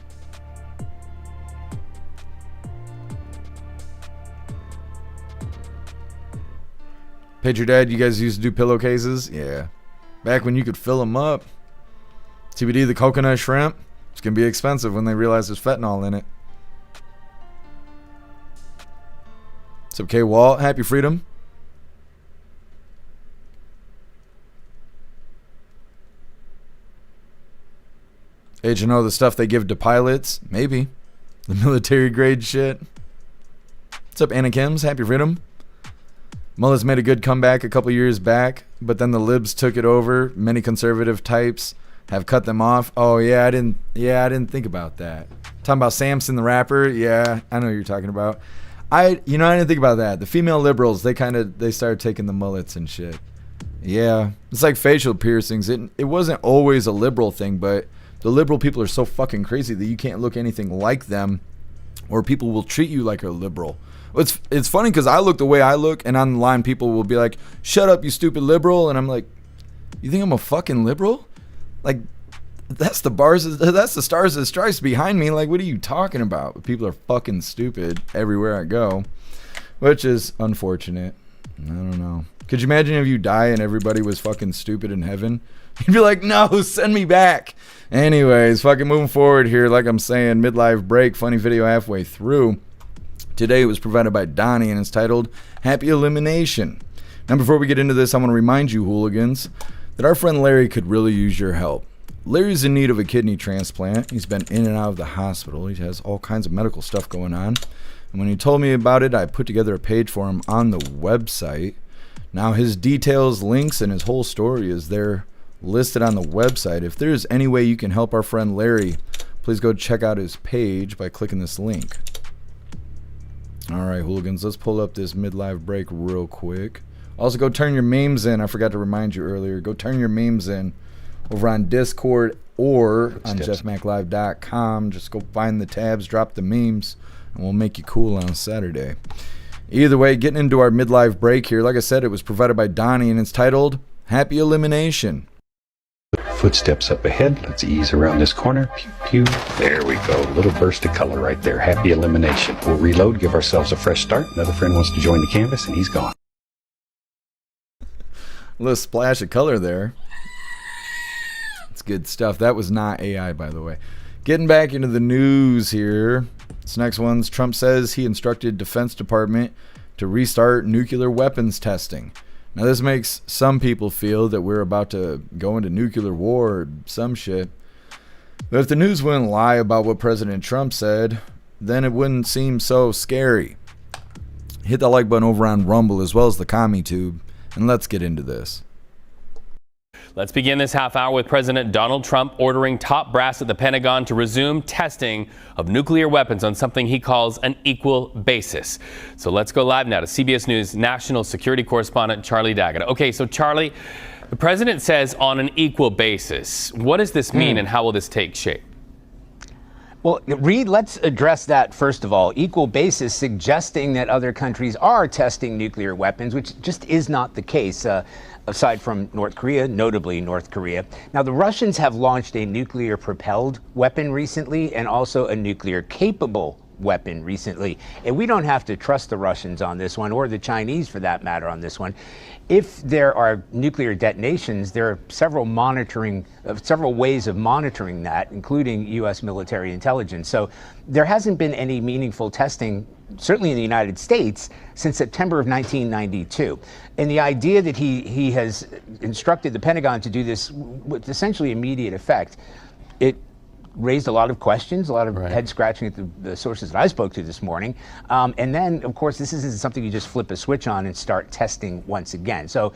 Patriot Dad, you guys used to do pillowcases? Yeah. Back when you could fill them up. TBD, the coconut shrimp. It's going to be expensive when they realize there's fentanyl in it. What's up, K. Walt? Happy Freedom. Agent O, the stuff they give to pilots? Maybe. The military grade shit. What's up, Anna Kims? Happy Freedom. Mullets made a good comeback a couple years back, but then the libs took it over. Many conservative types have cut them off. Oh yeah, I didn't think about that. Talking about Samson the rapper. Yeah, I know what you're talking about. I didn't think about that. The female liberals, they started taking the mullets and shit. Yeah, it's like facial piercings. It wasn't always a liberal thing, but the liberal people are so fucking crazy that you can't look anything like them, or people will treat you like a liberal. It's funny because I look the way I look, and on the line people will be like, "Shut up, you stupid liberal," and I'm like, "You think I'm a fucking liberal? Like, that's the stars and stripes behind me. Like, what are you talking about?" People are fucking stupid everywhere I go, which is unfortunate. I don't know. Could you imagine if you die and everybody was fucking stupid in heaven? You'd be like, "No, send me back." Anyways, fucking moving forward here, like I'm saying, midlife break, funny video halfway through. Today it was provided by Donnie and it's titled Happy Elimination. Now before we get into this, I want to remind you hooligans that our friend Larry could really use your help. Larry's in need of a kidney transplant. He's been in and out of the hospital. He has all kinds of medical stuff going on. And when he told me about it, I put together a page for him on the website. Now his details, links, and his whole story is there listed on the website. If there's any way you can help our friend Larry, please go check out his page by clicking this link. Alright, hooligans, let's pull up this midlife break real quick. Also, go turn your memes in. I forgot to remind you earlier. Go turn your memes in over on Discord or on jeffmaclive.com. Just go find the tabs, drop the memes, and we'll make you cool on Saturday. Either way, getting into our midlife break here. Like I said, it was provided by Donnie, and it's titled Happy Elimination. Footsteps up ahead. Let's ease around this corner. Pew, pew. There we go. A little burst of color right there. Happy elimination. We'll reload, give ourselves a fresh start. Another friend wants to join the canvas, and he's gone. A little splash of color there. It's good stuff. That was not AI, by the way. Getting back into the news here. This next one's Trump says he instructed Defense Department to restart nuclear weapons testing. Now this makes some people feel that we're about to go into nuclear war or some shit. But if the news wouldn't lie about what President Trump said, then it wouldn't seem so scary. Hit that like button over on Rumble as well as the CommuTube, and let's get into this. Let's begin this half hour with President Donald Trump ordering top brass at the Pentagon to resume testing of nuclear weapons on something he calls an equal basis. So let's go live now to CBS News national security correspondent Charlie Daggett. Okay, so Charlie, the president says on an equal basis. What does this mean and how will this take shape? Well, Reed, let's address that first of all. Equal basis suggesting that other countries are testing nuclear weapons, which just is not the case. Aside from North Korea, notably North Korea. Now, the Russians have launched a nuclear-propelled weapon recently and also a nuclear-capable weapon recently. And we don't have to trust the Russians on this one, or the Chinese for that matter on this one. If there are nuclear detonations, there are several ways of monitoring that, including U.S. military intelligence. So there hasn't been any meaningful testing, certainly in the United States, since September of 1992. And the idea that he has instructed the Pentagon to do this with essentially immediate effect, it raised a lot of questions, a lot of head scratching at the sources that I spoke to this morning. And then, of course, this isn't something you just flip a switch on and start testing once again. So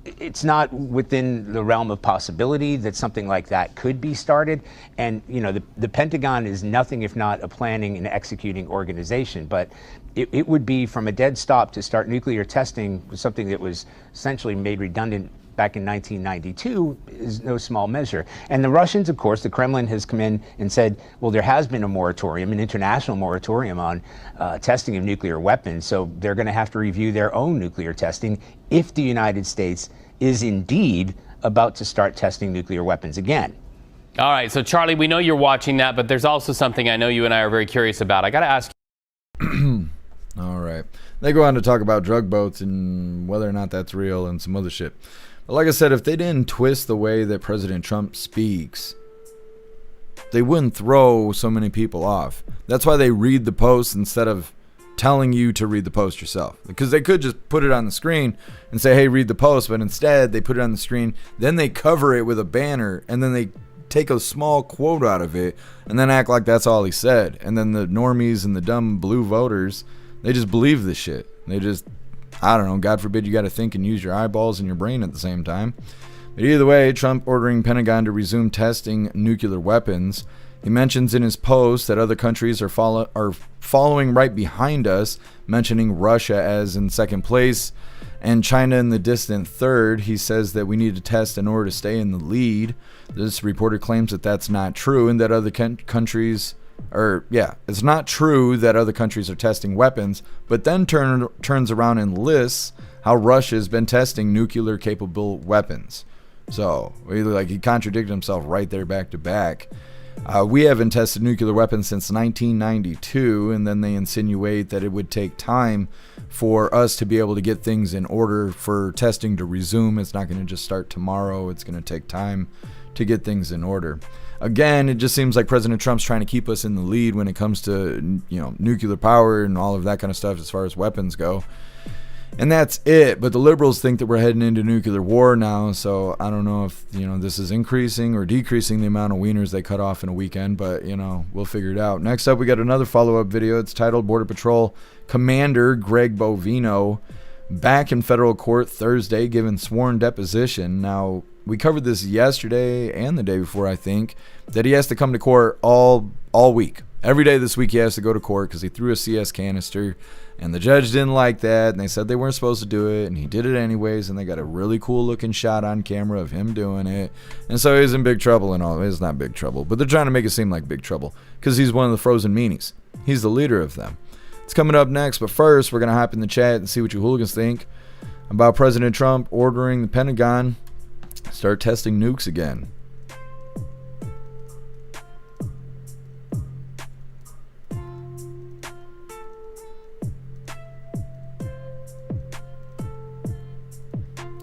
it's not within the realm of possibility that something like that could be started. And, you know, the Pentagon is nothing if not a planning and executing organization. But it would be from a dead stop to start nuclear testing, something that was essentially made redundant back in 1992 is no small measure. And the Russians, of course, the Kremlin has come in and said, well, there has been a moratorium, an international moratorium on testing of nuclear weapons. So they're going to have to review their own nuclear testing if the United States is indeed about to start testing nuclear weapons again. All right. So, Charlie, we know you're watching that, but there's also something I know you and I are very curious about. I got to ask you. All right. They go on to talk about drug boats and whether or not that's real and some other shit. But like I said, if they didn't twist the way that President Trump speaks, they wouldn't throw so many people off. That's why they read the post instead of telling you to read the post yourself. Because they could just put it on the screen and say, hey, read the post. But instead, they put it on the screen. Then they cover it with a banner. And then they take a small quote out of it. And then act like that's all he said. And then the normies and the dumb blue voters, they just believe this shit. They just I don't know. God forbid you got to think and use your eyeballs and your brain at the same time. But either way, Trump ordering Pentagon to resume testing nuclear weapons. He mentions in his post that other countries are following right behind us, mentioning Russia as in second place and China in the distant third. He says that we need to test in order to stay in the lead. This reporter claims that that's not true and that other countries it's not true that other countries are testing weapons, but then turns around and lists how Russia has been testing nuclear capable weapons. So, he contradicted himself right there back to back. We haven't tested nuclear weapons since 1992, and then they insinuate that it would take time for us to be able to get things in order for testing to resume. It's not going to just start tomorrow. It's going to take time to get things in order. Again, it just seems like President Trump's trying to keep us in the lead when it comes to, nuclear power and all of that kind of stuff as far as weapons go. And that's it. But the liberals think that we're heading into nuclear war now. So I don't know if, this is increasing or decreasing the amount of wieners they cut off in a weekend. But, we'll figure it out. Next up, we got another follow-up video. It's titled Border Patrol Commander Greg Bovino back in federal court Thursday giving sworn deposition. Now, we covered this yesterday and the day before, I think, that he has to come to court all week. Every day this week he has to go to court because he threw a CS canister, and the judge didn't like that, and they said they weren't supposed to do it, and he did it anyways, and they got a really cool looking shot on camera of him doing it. And so he's in big trouble and all. It's not big trouble, but they're trying to make it seem like big trouble because he's one of the frozen meanies. He's the leader of them. It's coming up next, but first we're going to hop in the chat and see what you hooligans think about President Trump ordering the Pentagon start testing nukes again.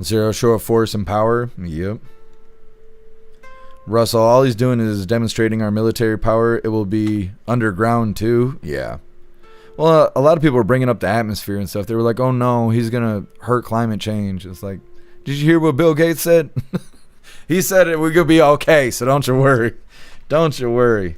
Zero show of force and power. Yep. Russell, all he's doing is demonstrating our military power. It will be underground too. Yeah. Well, a lot of people are bringing up the atmosphere and stuff. They were like, oh no, he's going to hurt climate change. It's like, did you hear what Bill Gates said? He said it, we're going to be okay, so don't you worry. Don't you worry.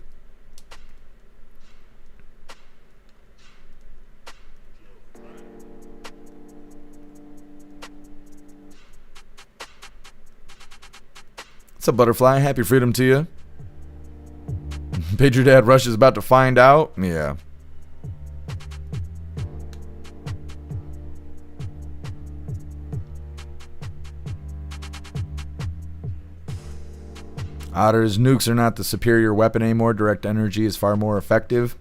What's up, Butterfly? Happy freedom to you. Patriot Dad Rush is about to find out. Yeah. Otters, nukes are not the superior weapon anymore. Direct energy is far more effective.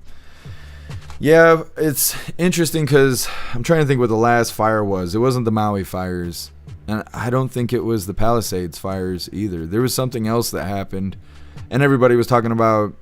Yeah, it's interesting because I'm trying to think what the last fire was. It wasn't the Maui fires. And I don't think it was the Palisades fires either. There was something else that happened. And everybody was talking about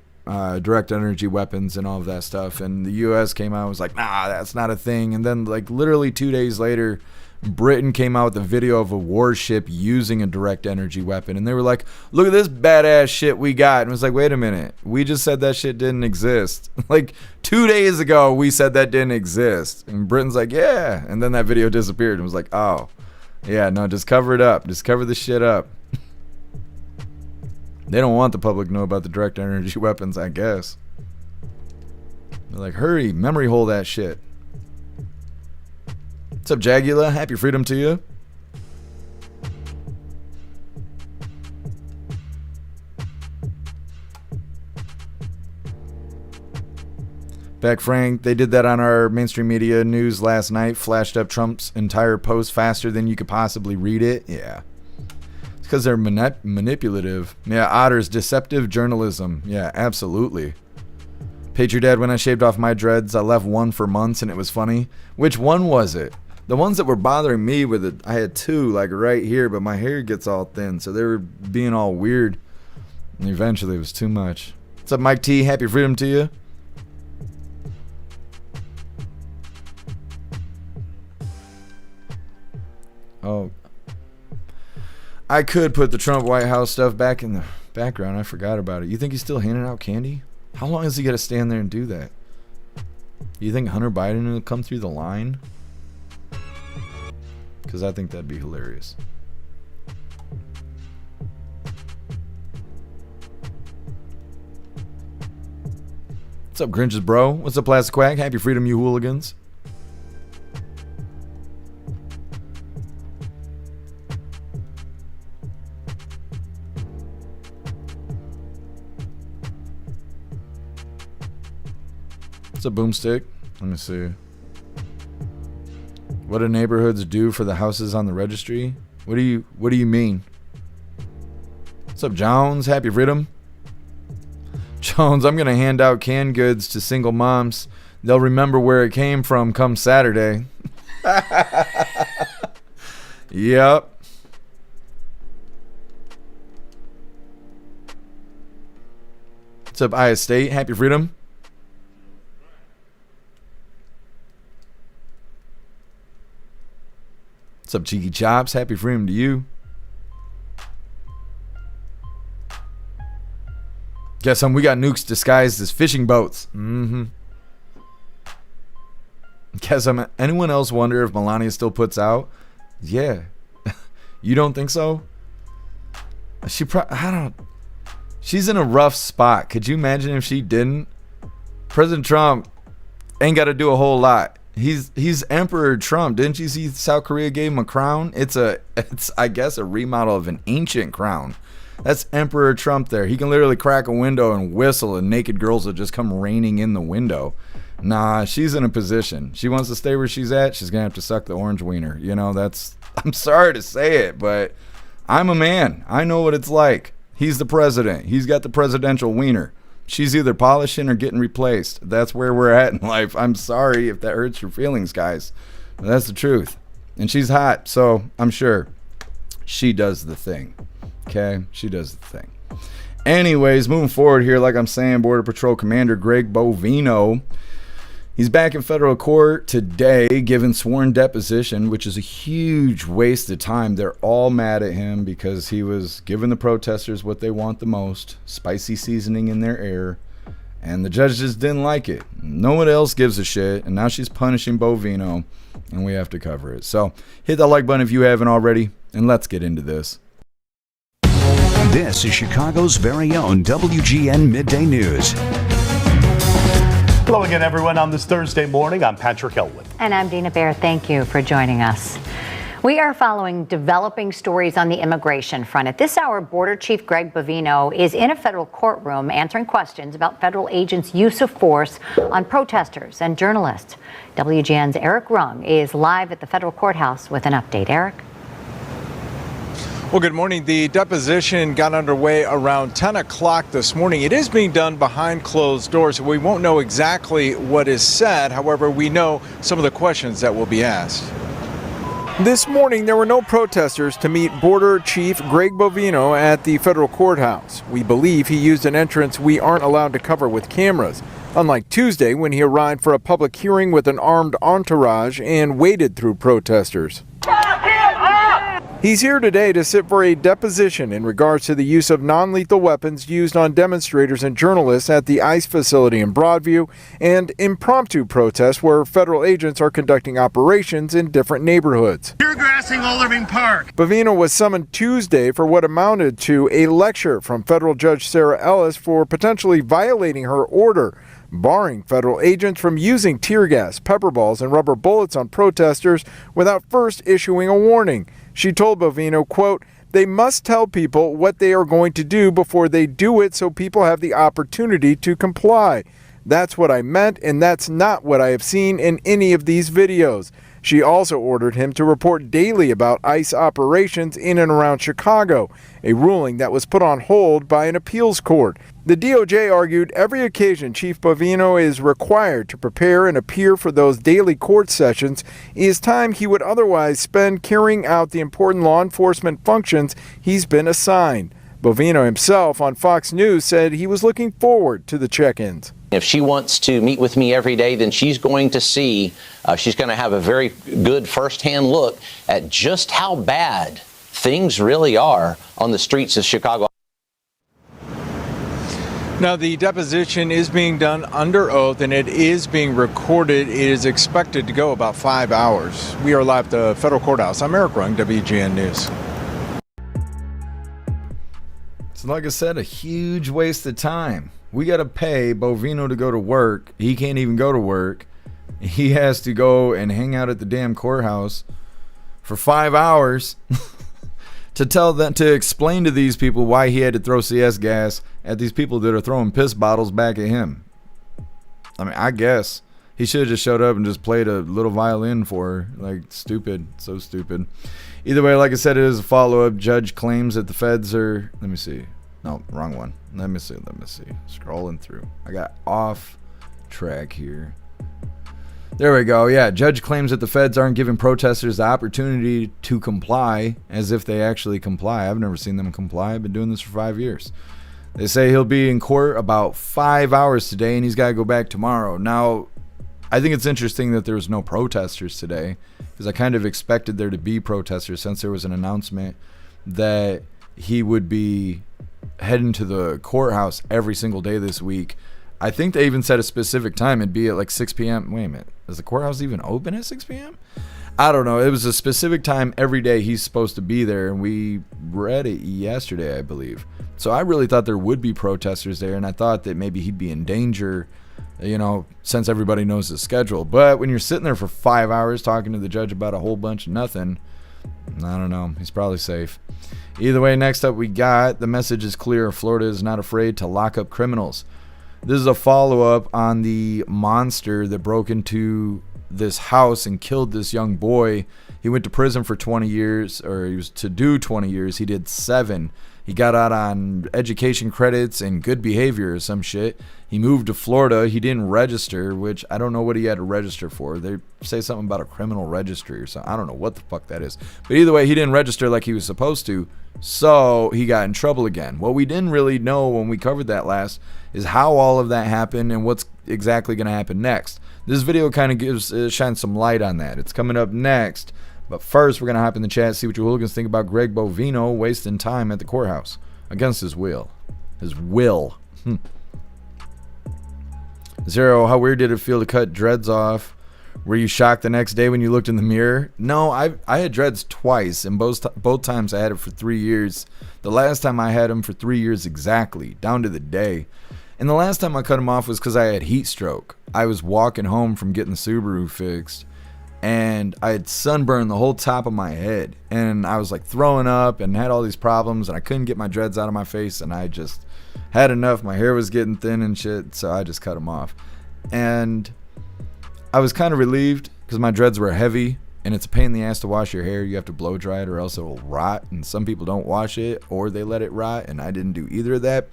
direct energy weapons and all of that stuff. And the U.S. came out and was like, nah, that's not a thing. And then like literally 2 days later, Britain came out with a video of a warship using a direct energy weapon, and they were like, look at this badass shit we got. And it was like, wait a minute, we just said that shit didn't exist. Like 2 days ago we said that didn't exist, and Britain's like, yeah. And then that video disappeared and was like, oh yeah, no, just cover it up, just cover the shit up. They don't want the public to know about the direct energy weapons, I guess. They're like, hurry, memory hole that shit. What's up, Jagula? Happy freedom to you. Back Frank, they did that on our mainstream media news last night. Flashed up Trump's entire post faster than you could possibly read it. Yeah. It's because they're manipulative. Yeah, Otters, deceptive journalism. Yeah, absolutely. Patriot Dad, when I shaved off my dreads, I left one for months and it was funny. Which one was it? The ones that were bothering me with it, I had two like right here, but my hair gets all thin, so they were being all weird. And eventually it was too much. What's up, Mike T? Happy freedom to you. Oh, I could put the Trump White House stuff back in the background. I forgot about it. You think he's still handing out candy? How long is he going to stand there and do that? You think Hunter Biden will come through the line? Because I think that'd be hilarious. What's up, Grinches bro? What's up, Plastic Quack? Happy freedom, you hooligans. It's a boomstick. Let me see. What do neighborhoods do for the houses on the registry? What do you mean? What's up, Jones? Happy Rhythm. Jones, I'm gonna hand out canned goods to single moms. They'll remember where it came from come Saturday. Yep. What's up, Iowa State? Happy Freedom. What's up, Cheeky Chops? Happy Freedom to you. Guess we got nukes disguised as fishing boats. Guess anyone else wonder if Melania still puts out? Yeah. You don't think so? She's in a rough spot. Could you imagine if she didn't? President Trump ain't got to do a whole lot. He's Emperor Trump. Didn't you see South Korea gave him a crown? It's I guess a remodel of an ancient crown. That's Emperor Trump there. He can literally crack a window and whistle and naked girls will just come raining in the window. Nah, she's in a position. She wants to stay where she's at. She's going to have to suck the orange wiener. You know, I'm sorry to say it, but I'm a man. I know what it's like. He's the president. He's got the presidential wiener. She's either polishing or getting replaced. That's where we're at in life. I'm sorry if that hurts your feelings, guys. But that's the truth. And she's hot, so I'm sure she does the thing. Okay? She does the thing. Anyways, moving forward here, like I'm saying, Border Patrol Commander Greg Bovino, he's back in federal court today giving sworn deposition, which is a huge waste of time. They're all mad at him because he was giving the protesters what they want the most, spicy seasoning in their air, and the judge just didn't like it. No one else gives a shit, and now she's punishing Bovino, and we have to cover it. So hit that like button if you haven't already, and let's get into this. This is Chicago's very own WGN Midday News. Hello again, everyone. On this Thursday morning, I'm Patrick Elwood. And I'm Dina Bair. Thank you for joining us. We are following developing stories on the immigration front. At this hour, Border Chief Greg Bovino is in a federal courtroom answering questions about federal agents' use of force on protesters and journalists. WGN's Eric Rung is live at the federal courthouse with an update. Eric? Well, good morning. The deposition got underway around 10 o'clock this morning. It is being done behind closed doors, so we won't know exactly what is said. However, we know some of the questions that will be asked. This morning, there were no protesters to meet Border Chief Greg Bovino at the federal courthouse. We believe he used an entrance we aren't allowed to cover with cameras, unlike Tuesday when he arrived for a public hearing with an armed entourage and waded through protesters. He's here today to sit for a deposition in regards to the use of non-lethal weapons used on demonstrators and journalists at the ICE facility in Broadview and impromptu protests where federal agents are conducting operations in different neighborhoods. You're grassing Old Irving Park. Bovino was summoned Tuesday for what amounted to a lecture from federal Judge Sarah Ellis for potentially violating her order, barring federal agents from using tear gas, pepper balls, and rubber bullets on protesters without first issuing a warning. She told Bovino, quote, "They must tell people what they are going to do before they do it so people have the opportunity to comply. That's what I meant, and that's not what I have seen in any of these videos." She also ordered him to report daily about ICE operations in and around Chicago, a ruling that was put on hold by an appeals court. The DOJ argued every occasion Chief Bovino is required to prepare and appear for those daily court sessions is time he would otherwise spend carrying out the important law enforcement functions he's been assigned. Bovino himself on Fox News said he was looking forward to the check-ins. If she wants to meet with me every day, then she's going to see, she's going to have a very good firsthand look at just how bad things really are on the streets of Chicago. Now, the deposition is being done under oath and it is being recorded. It is expected to go about 5 hours. We are live at the federal courthouse. I'm Eric Rung, WGN News. So like I said, a huge waste of time. We got to pay Bovino to go to work. He can't even go to work. He has to go and hang out at the damn courthouse for 5 hours to explain to these people why he had to throw CS gas at these people that are throwing piss bottles back at him. I mean, I guess he should have just showed up and just played a little violin for her. Like, stupid. So stupid. Either way, like I said, it is a follow-up. Judge claims that the feds are... Let me see. No, wrong one. Let me see. Scrolling through. I got off track here. There we go. Yeah, judge claims that the feds aren't giving protesters the opportunity to comply, as if they actually comply. I've never seen them comply. I've been doing this for 5 years. They say he'll be in court about 5 hours today, and he's got to go back tomorrow. Now, I think it's interesting that there was no protesters today, because I kind of expected there to be protesters since there was an announcement that he would be heading to the courthouse every single day this week. I think they even set a specific time. It'd be at like 6 p.m. Wait a minute. Is the courthouse even open at 6 p.m.? I don't know. It was a specific time every day he's supposed to be there, and we read it yesterday, I believe. So I really thought there would be protesters there, and I thought that maybe he'd be in danger, you know, since everybody knows his schedule. But when you're sitting there for 5 hours talking to the judge about a whole bunch of nothing, I don't know. He's probably safe. Either way, next up we got, the message is clear. Florida is not afraid to lock up criminals. This is a follow-up on the monster that broke into this house and killed this young boy. He went to prison for 20 years, or he was to do 20 years. He did 7. He got out on education credits and good behavior or some shit. He moved to Florida. He didn't register, which I don't know what he had to register for. They say something about a criminal registry or something. I don't know what the fuck that is. But either way, he didn't register like he was supposed to, so he got in trouble again. What we didn't really know when we covered that last is how all of that happened and what's exactly going to happen next. This video kind of shines some light on that. It's coming up next. But first, we're going to hop in the chat, see what you hooligans think about Greg Bovino wasting time at the courthouse against his will. His will. Zero, how weird did it feel to cut dreads off? Were you shocked the next day when you looked in the mirror? No, I had dreads twice, and both times I had it for 3 years. The last time I had them for 3 years exactly, down to the day. And the last time I cut them off was because I had heat stroke. I was walking home from getting the Subaru fixed, and I had sunburned the whole top of my head, and I was like throwing up and had all these problems, and I couldn't get my dreads out of my face, and I just had enough. My hair was getting thin and shit, so I just cut them off. And I was kind of relieved because my dreads were heavy, and it's a pain in the ass to wash your hair. You have to blow dry it or else it will rot, and some people don't wash it or they let it rot, and I didn't do either of that.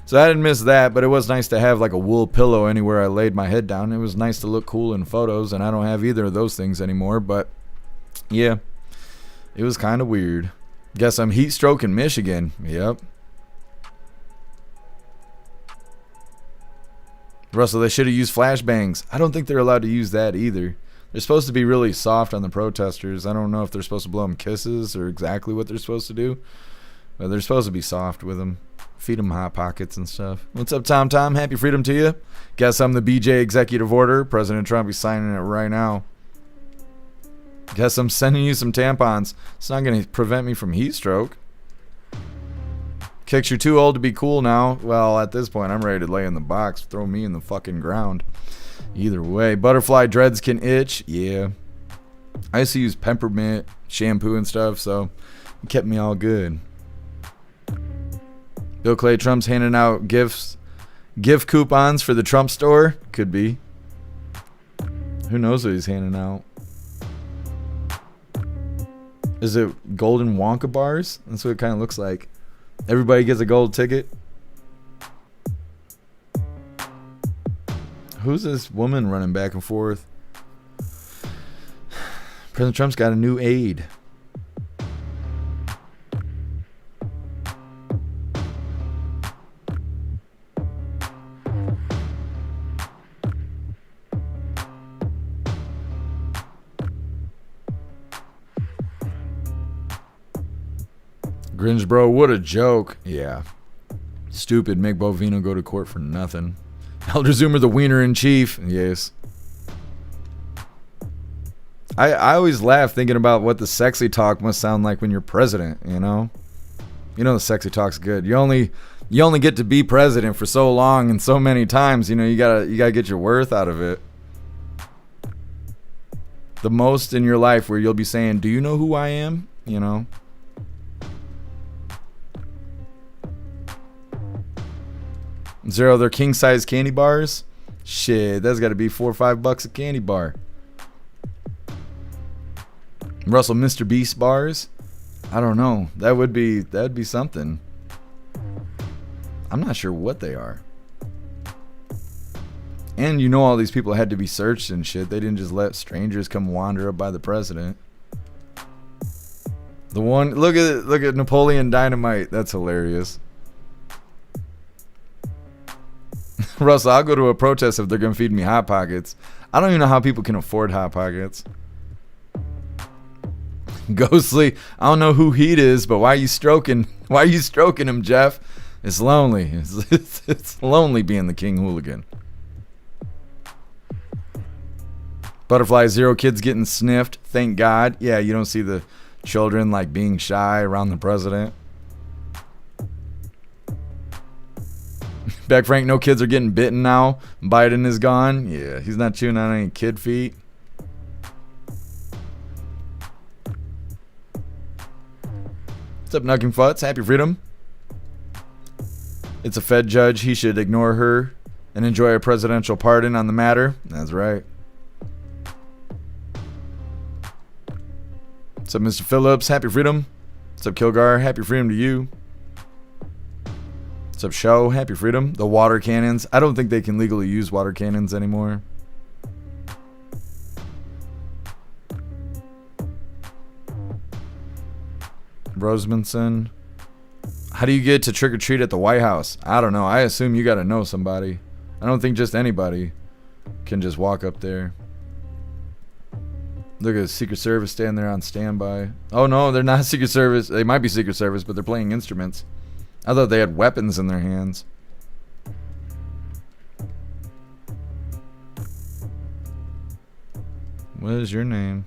So I didn't miss that, but it was nice to have like a wool pillow anywhere I laid my head down. It was nice to look cool in photos, and I don't have either of those things anymore. But yeah, it was kind of weird. Guess I'm heat stroke in Michigan. Yep. Russell, they should have used flashbangs. I don't think they're allowed to use that either. They're supposed to be really soft on the protesters. I don't know if they're supposed to blow them kisses or exactly what they're supposed to do, but they're supposed to be soft with them. Feed them Hot Pockets and stuff. What's up, Tom? Happy freedom to you. Guess I'm the BJ executive order. President Trump is signing it right now. Guess I'm sending you some tampons. It's not going to prevent me from heat stroke. Kicks, you're too old to be cool now. Well, at this point, I'm ready to lay in the box. Throw me in the fucking ground. Either way. Butterfly dreads can itch. Yeah. I used to use peppermint shampoo and stuff, so it kept me all good. Bill Clay, Trump's handing out gift coupons for the Trump store. Could be. Who knows what he's handing out? Is it golden Wonka bars? That's what it kind of looks like. Everybody gets a gold ticket. Who's this woman running back and forth? President Trump's got a new aide. Grinch, bro, what a joke. Yeah. Stupid. Make Bovino go to court for nothing. Elder Zoomer, the wiener in chief. Yes. I always laugh thinking about what the sexy talk must sound like when you're president, you know? You know the sexy talk's good. You only get to be president for so long and so many times, you know, you gotta get your worth out of it. The most in your life where you'll be saying, do you know who I am? You know? Zero, they're king-size candy bars. Shit, that's got to be $4 or $5 a candy bar. Russell, Mr. Beast bars? I don't know. That'd be something. I'm not sure what they are. And you know all these people had to be searched and shit. They didn't just let strangers come wander up by the president. The one, look at Napoleon Dynamite. That's hilarious. Russell, I'll go to a protest if they're gonna feed me Hot Pockets. I don't even know how people can afford Hot Pockets. Ghostly, I don't know who Heat is, but why are you stroking him, Jeff? It's lonely. It's lonely being the king hooligan. Butterfly, 0 kids getting sniffed. Thank God. Yeah, you don't see the children like being shy around the president. Beck Frank, no kids are getting bitten now. Biden is gone. Yeah, he's not chewing on any kid feet. What's up, Nucking Futz? Happy freedom. It's a Fed judge. He should ignore her and enjoy a presidential pardon on the matter. That's right. What's up, Mr. Phillips? Happy freedom. What's up, Kilgar? Happy freedom to you. What's up, Show? Happy freedom. The water cannons. I don't think they can legally use water cannons anymore. Rosemanson. How do you get to trick or treat at the White House? I don't know. I assume you got to know somebody. I don't think just anybody can just walk up there. Look at Secret Service standing there on standby. Oh no, they're not Secret Service. They might be Secret Service, but they're playing instruments. I thought they had weapons in their hands. What is your name?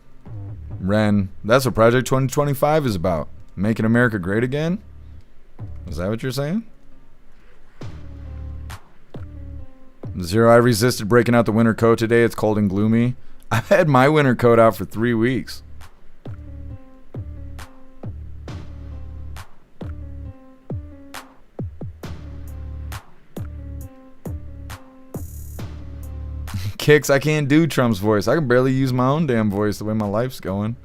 Ren. That's what Project 2025 is about. Making America great again? Is that what you're saying? Zero, I resisted breaking out the winter coat today. It's cold and gloomy. I've had my winter coat out for 3 weeks. Kicks, I can't do Trump's voice. I can barely use my own damn voice the way my life's going.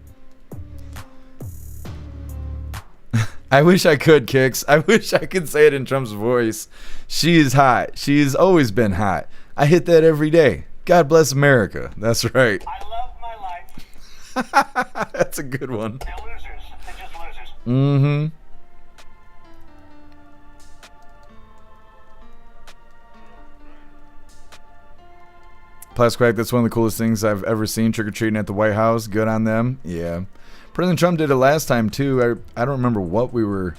I wish I could, Kicks. I wish I could say it in Trump's voice. She is hot. She's always been hot. I hit that every day. God bless America. That's right. I love my life. That's a good one. They're losers. They're just losers. Mm-hmm. Plasquack, that's one of the coolest things I've ever seen. Trick-or-treating at the White House. Good on them. Yeah. President Trump did it last time, too. I don't remember what we were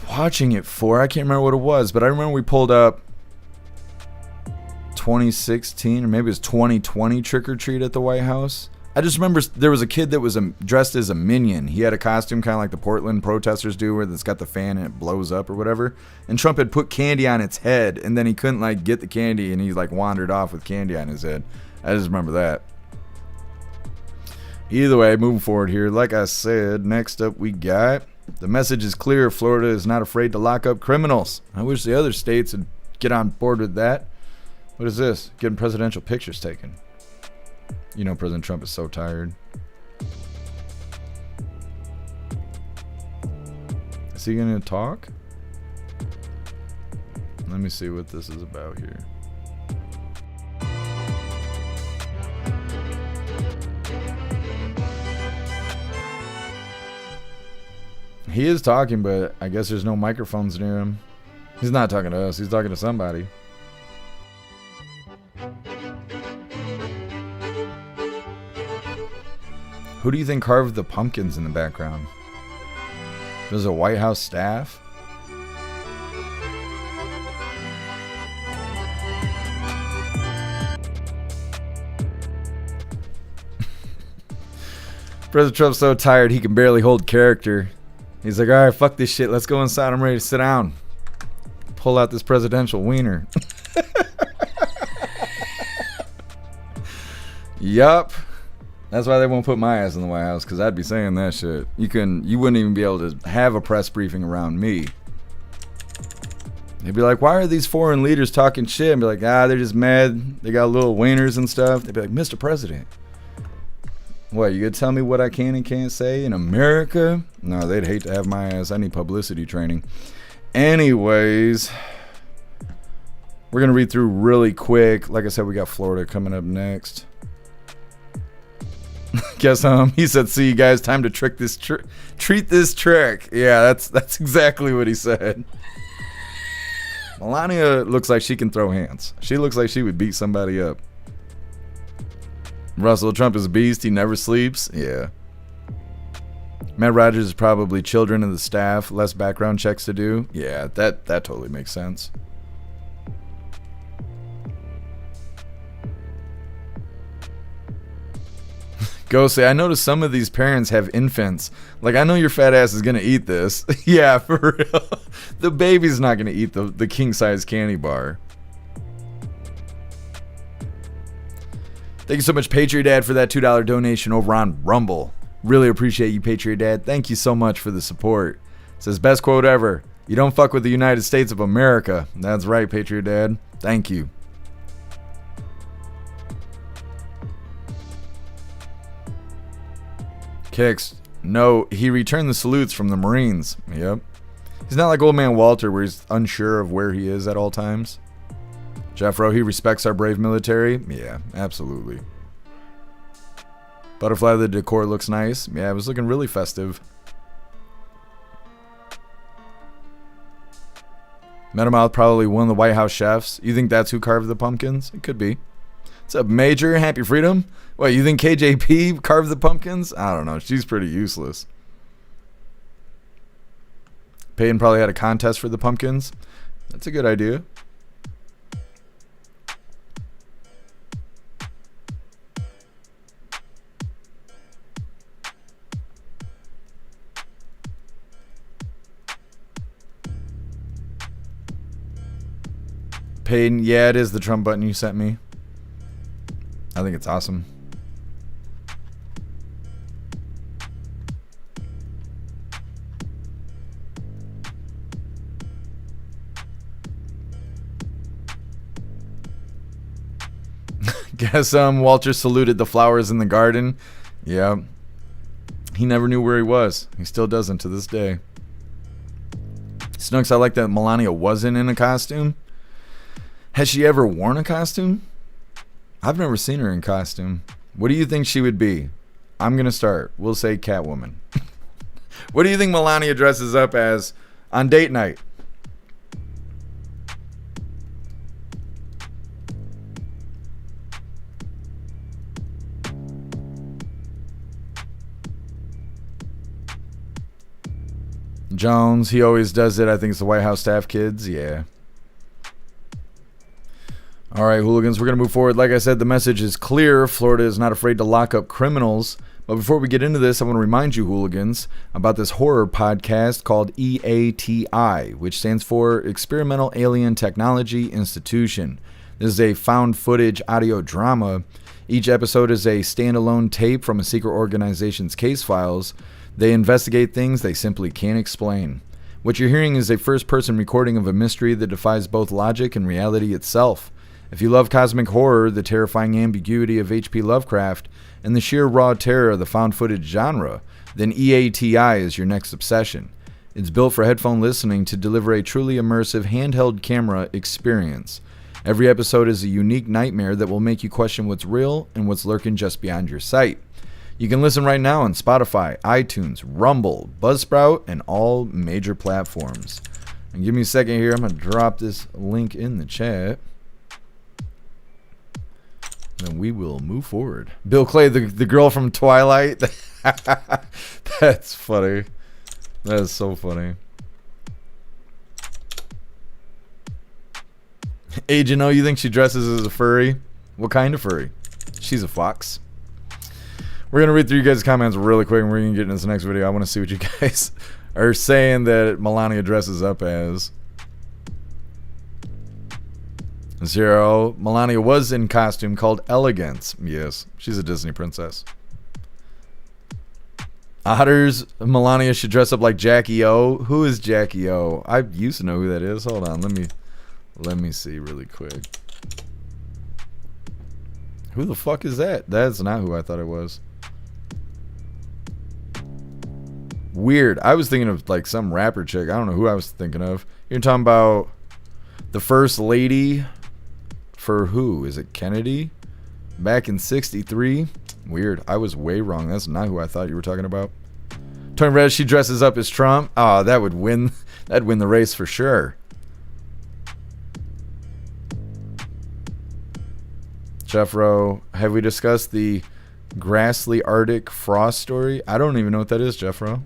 watching it for. I can't remember what it was, but I remember we pulled up 2016, or maybe it was 2020 trick-or-treat at the White House. I just remember there was a kid that was dressed as a minion. He had a costume kind of like the Portland protesters do, where it's got the fan and it blows up or whatever. And Trump had put candy on its head, and then he couldn't like get the candy, and he like wandered off with candy on his head. I just remember that. Either way, moving forward here, like I said, next up we got, the message is clear. Florida is not afraid to lock up criminals. I wish the other states would get on board with that. What is this? Getting presidential pictures taken. You know President Trump is so tired. Is he going to talk? Let me see what this is about here. He is talking, but I guess there's no microphones near him. He's not talking to us. He's talking to somebody. Who do you think carved the pumpkins in the background? Was it White House staff? President Trump's so tired he can barely hold character. He's like, all right, fuck this shit. Let's go inside. I'm ready to sit down. Pull out this presidential wiener. Yup. That's why they won't put my ass in the White House, because I'd be saying that shit. You wouldn't even be able to have a press briefing around me. They'd be like, why are these foreign leaders talking shit? And be like, they're just mad. They got little wieners and stuff. They'd be like, Mr. President, what, you gonna tell me what I can and can't say in America? No, they'd hate to have my ass. I need publicity training. Anyways, we're gonna read through really quick. Like I said, we got Florida coming up next. Guess he said, see you guys, time to treat this trick. Yeah, that's exactly what he said. Melania looks like she can throw hands. She looks like she would beat somebody up. Russell Trump is a beast. He never sleeps. Yeah. Matt Rogers is probably children of the staff. Less background checks to do. Yeah, that totally makes sense. Go say, I noticed some of these parents have infants. Like, I know your fat ass is going to eat this. Yeah, for real. The baby's not going to eat the king-size candy bar. Thank you so much, Patriot Dad, for that $2 donation over on Rumble. Really appreciate you, Patriot Dad. Thank you so much for the support. It says, best quote ever. You don't fuck with the United States of America. That's right, Patriot Dad. Thank you. Kicks. No, he returned the salutes from the Marines. Yep. He's not like old man Walter where he's unsure of where he is at all times. Jeffro, he respects our brave military. Yeah, absolutely. Butterfly, the decor looks nice. Yeah, it was looking really festive. Metamouth, probably one of the White House chefs. You think that's who carved the pumpkins? It could be. What's up, Major? Happy Freedom? What, you think KJP carved the pumpkins? I don't know. She's pretty useless. Peyton probably had a contest for the pumpkins. That's a good idea. Peyton, yeah, it is the Trump button you sent me. I think it's awesome. Guess Walter saluted the flowers in the garden. Yeah. He never knew where he was. He still doesn't to this day. Snooks, I like that Melania wasn't in a costume. Has she ever worn a costume? I've never seen her in costume. What do you think she would be? I'm going to start. We'll say Catwoman. What do you think Melania dresses up as on date night? Jones, he always does it. I think it's the White House staff kids. Yeah. All right, hooligans, we're going to move forward. Like I said, the message is clear. Florida is not afraid to lock up criminals. But before we get into this, I want to remind you, hooligans, about this horror podcast called EATI, which stands for Experimental Alien Technology Institution. This is a found footage audio drama. Each episode is a standalone tape from a secret organization's case files. They investigate things they simply can't explain. What you're hearing is a first-person recording of a mystery that defies both logic and reality itself. If you love cosmic horror, the terrifying ambiguity of H.P. Lovecraft, and the sheer raw terror of the found footage genre, then EATI is your next obsession. It's built for headphone listening to deliver a truly immersive handheld camera experience. Every episode is a unique nightmare that will make you question what's real and what's lurking just beyond your sight. You can listen right now on Spotify, iTunes, Rumble, Buzzsprout, and all major platforms. And give me a second here. I'm going to drop this link in the chat. Then we will move forward. Bill Clay, the girl from Twilight. That's funny. That is so funny. Agent O, you think she dresses as a furry? What kind of furry? She's a fox. We're going to read through you guys' comments really quick and we're going to get into this next video. I want to see what you guys are saying that Melania dresses up as. Zero. Melania was in costume called Elegance. Yes, she's a Disney princess. Otters, Melania should dress up like Jackie O. Who is Jackie O? I used to know who that is. Hold on, let me Let me see really quick. Who the fuck is that? That's not who I thought it was. Weird. I was thinking of like some rapper chick. I don't know who I was thinking of. You're talking about the first lady for who? Is it Kennedy? Back in 63? Weird. I was way wrong. That's not who I thought you were talking about. Tony Red, she dresses up as Trump. Oh, that would win. That'd win the race for sure. Jeffro, have we discussed the Grassley Arctic frost story? I don't even know what that is, Jeffro.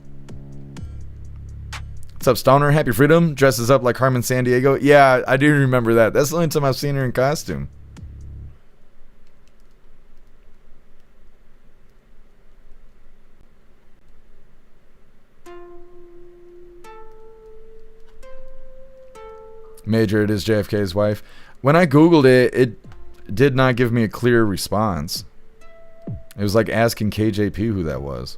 What's up, Stoner? Happy Freedom. Dresses up like Carmen Sandiego. Yeah, I do remember that. That's the only time I've seen her in costume. Major, it is JFK's wife. When I Googled it, it did not give me a clear response. It was like asking KJP who that was.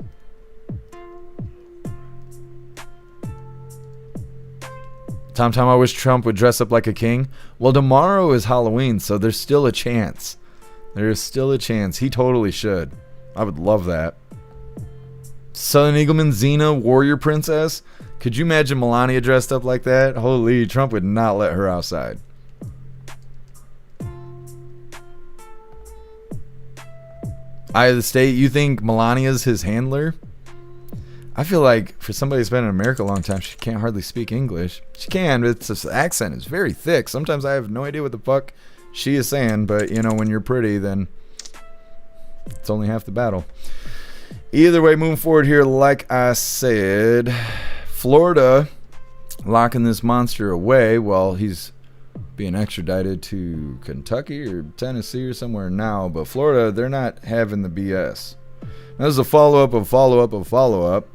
Tom, I wish Trump would dress up like a king. Well, tomorrow is Halloween, so there's still a chance. There is still a chance. He totally should. I would love that. Southern Eagleman, Xena, warrior princess. Could you imagine Melania dressed up like that? Holy, Trump would not let her outside. Eye of the State, you think Melania's his handler? I feel like for somebody who's been in America a long time, she can't hardly speak English. She can, but the accent is very thick. Sometimes I have no idea what the fuck she is saying, but you know, when you're pretty, then it's only half the battle. Either way, moving forward here, like I said, Florida locking this monster away while he's being extradited to Kentucky or Tennessee or somewhere now. But Florida, they're not having the BS. Now, this is a follow-up of follow-up of follow-up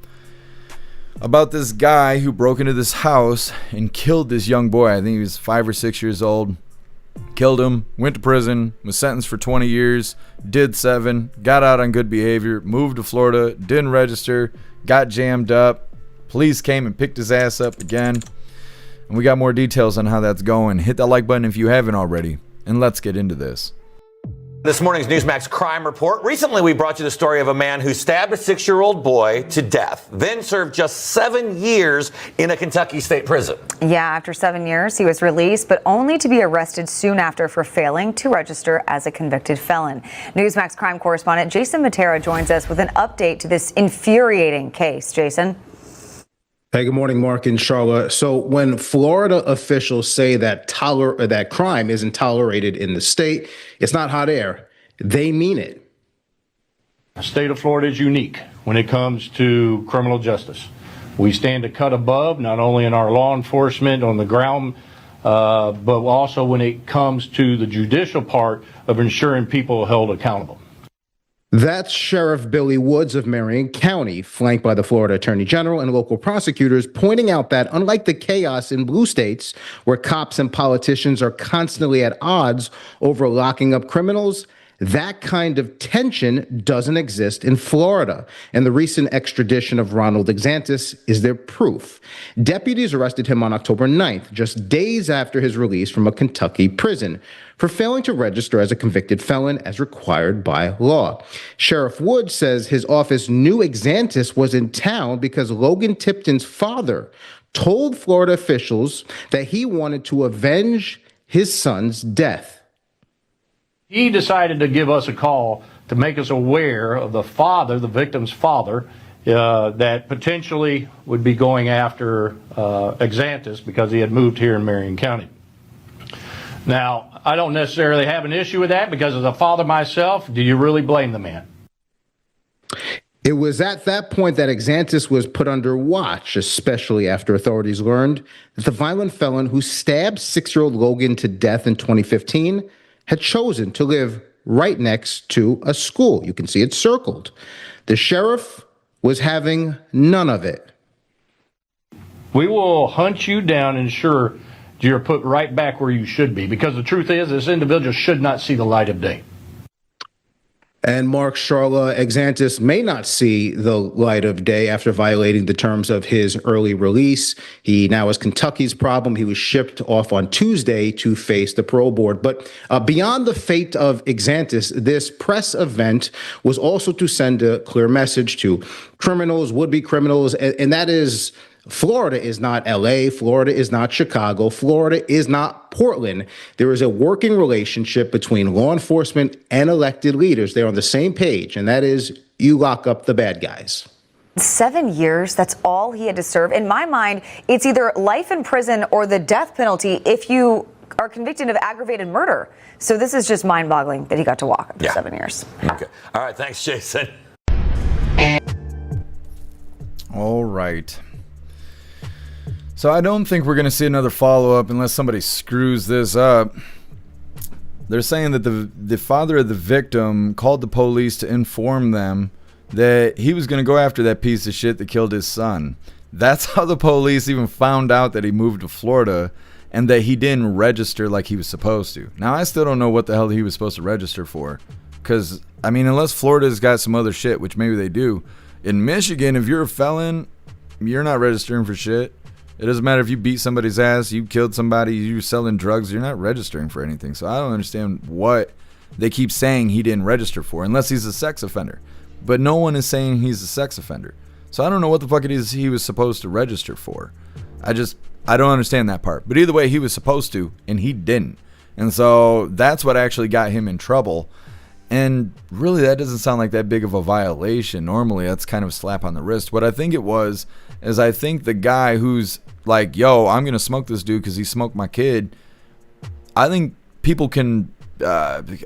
about this guy who broke into this house and killed this young boy. I think he was 5 or 6 years old. Killed him, went to prison, was sentenced for 20 years, did 7, got out on good behavior, moved to Florida, didn't register, got jammed up. Police came and picked his ass up again. And we got more details on how that's going. Hit that like button if you haven't already. And let's get into this. This morning's Newsmax crime report. Recently, we brought you the story of a man who stabbed a 6-year-old boy to death, then served just 7 years in a Kentucky state prison. Yeah, after 7 years, he was released, but only to be arrested soon after for failing to register as a convicted felon. Newsmax crime correspondent Jason Matera joins us with an update to this infuriating case. Jason? Hey, good morning, Mark and Charlotte. So when Florida officials say that that crime isn't tolerated in the state, it's not hot air. They mean it. The state of Florida is unique when it comes to criminal justice. We stand a cut above, not only in our law enforcement on the ground, but also when it comes to the judicial part of ensuring people are held accountable. That's Sheriff Billy Woods of Marion County, flanked by the Florida Attorney General and local prosecutors, pointing out that unlike the chaos in blue states, where cops and politicians are constantly at odds over locking up criminals, that kind of tension doesn't exist in Florida, and the recent extradition of Ronald DeSantis is their proof. Deputies arrested him on October 9th, just days after his release from a Kentucky prison, for failing to register as a convicted felon as required by law. Sheriff Wood says his office knew DeSantis was in town because Logan Tipton's father told Florida officials that he wanted to avenge his son's death. He decided to give us a call to make us aware of the father, the victim's father, that potentially would be going after DeSantis because he had moved here in Marion County. Now, I don't necessarily have an issue with that because as a father myself, do you really blame the man? It was at that point that DeSantis was put under watch, especially after authorities learned that the violent felon who stabbed 6-year-old Logan to death in 2015 had chosen to live right next to a school. You can see it circled. The sheriff was having none of it. We will hunt you down and ensure you're put right back where you should be, because the truth is this individual should not see the light of day. And Mark Charla Exantis may not see the light of day after violating the terms of his early release. He now has Kentucky's problem. He was shipped off on Tuesday to face the parole board. But beyond the fate of Exantis, this press event was also to send a clear message to criminals, would-be criminals, and that is Florida is not LA. Florida is not Chicago. Florida is not Portland. There is a working relationship between law enforcement and elected leaders. They're on the same page, and that is you lock up the bad guys. 7 years, that's all he had to serve. In my mind, it's either life in prison or the death penalty if you are convicted of aggravated murder. So this is just mind-boggling that he got to walk after 7 years. Okay. All right. Thanks, Jason. All right. So I don't think we're going to see another follow-up unless somebody screws this up. They're saying that the father of the victim called the police to inform them that he was going to go after that piece of shit that killed his son. That's how the police even found out that he moved to Florida and that he didn't register like he was supposed to. Now, I still don't know what the hell he was supposed to register for. Because, I mean, unless Florida's got some other shit, which maybe they do. In Michigan, if you're a felon, you're not registering for shit. It doesn't matter if you beat somebody's ass, you killed somebody, you're selling drugs, you're not registering for anything. So I don't understand what they keep saying he didn't register for, unless he's a sex offender. But no one is saying he's a sex offender. So I don't know what the fuck it is he was supposed to register for. I don't understand that part. But either way, he was supposed to, and he didn't. And so that's what actually got him in trouble. And really, that doesn't sound like that big of a violation. Normally, that's kind of a slap on the wrist. What I think it was is I think the guy who's like, yo, I'm going to smoke this dude because he smoked my kid. I think people can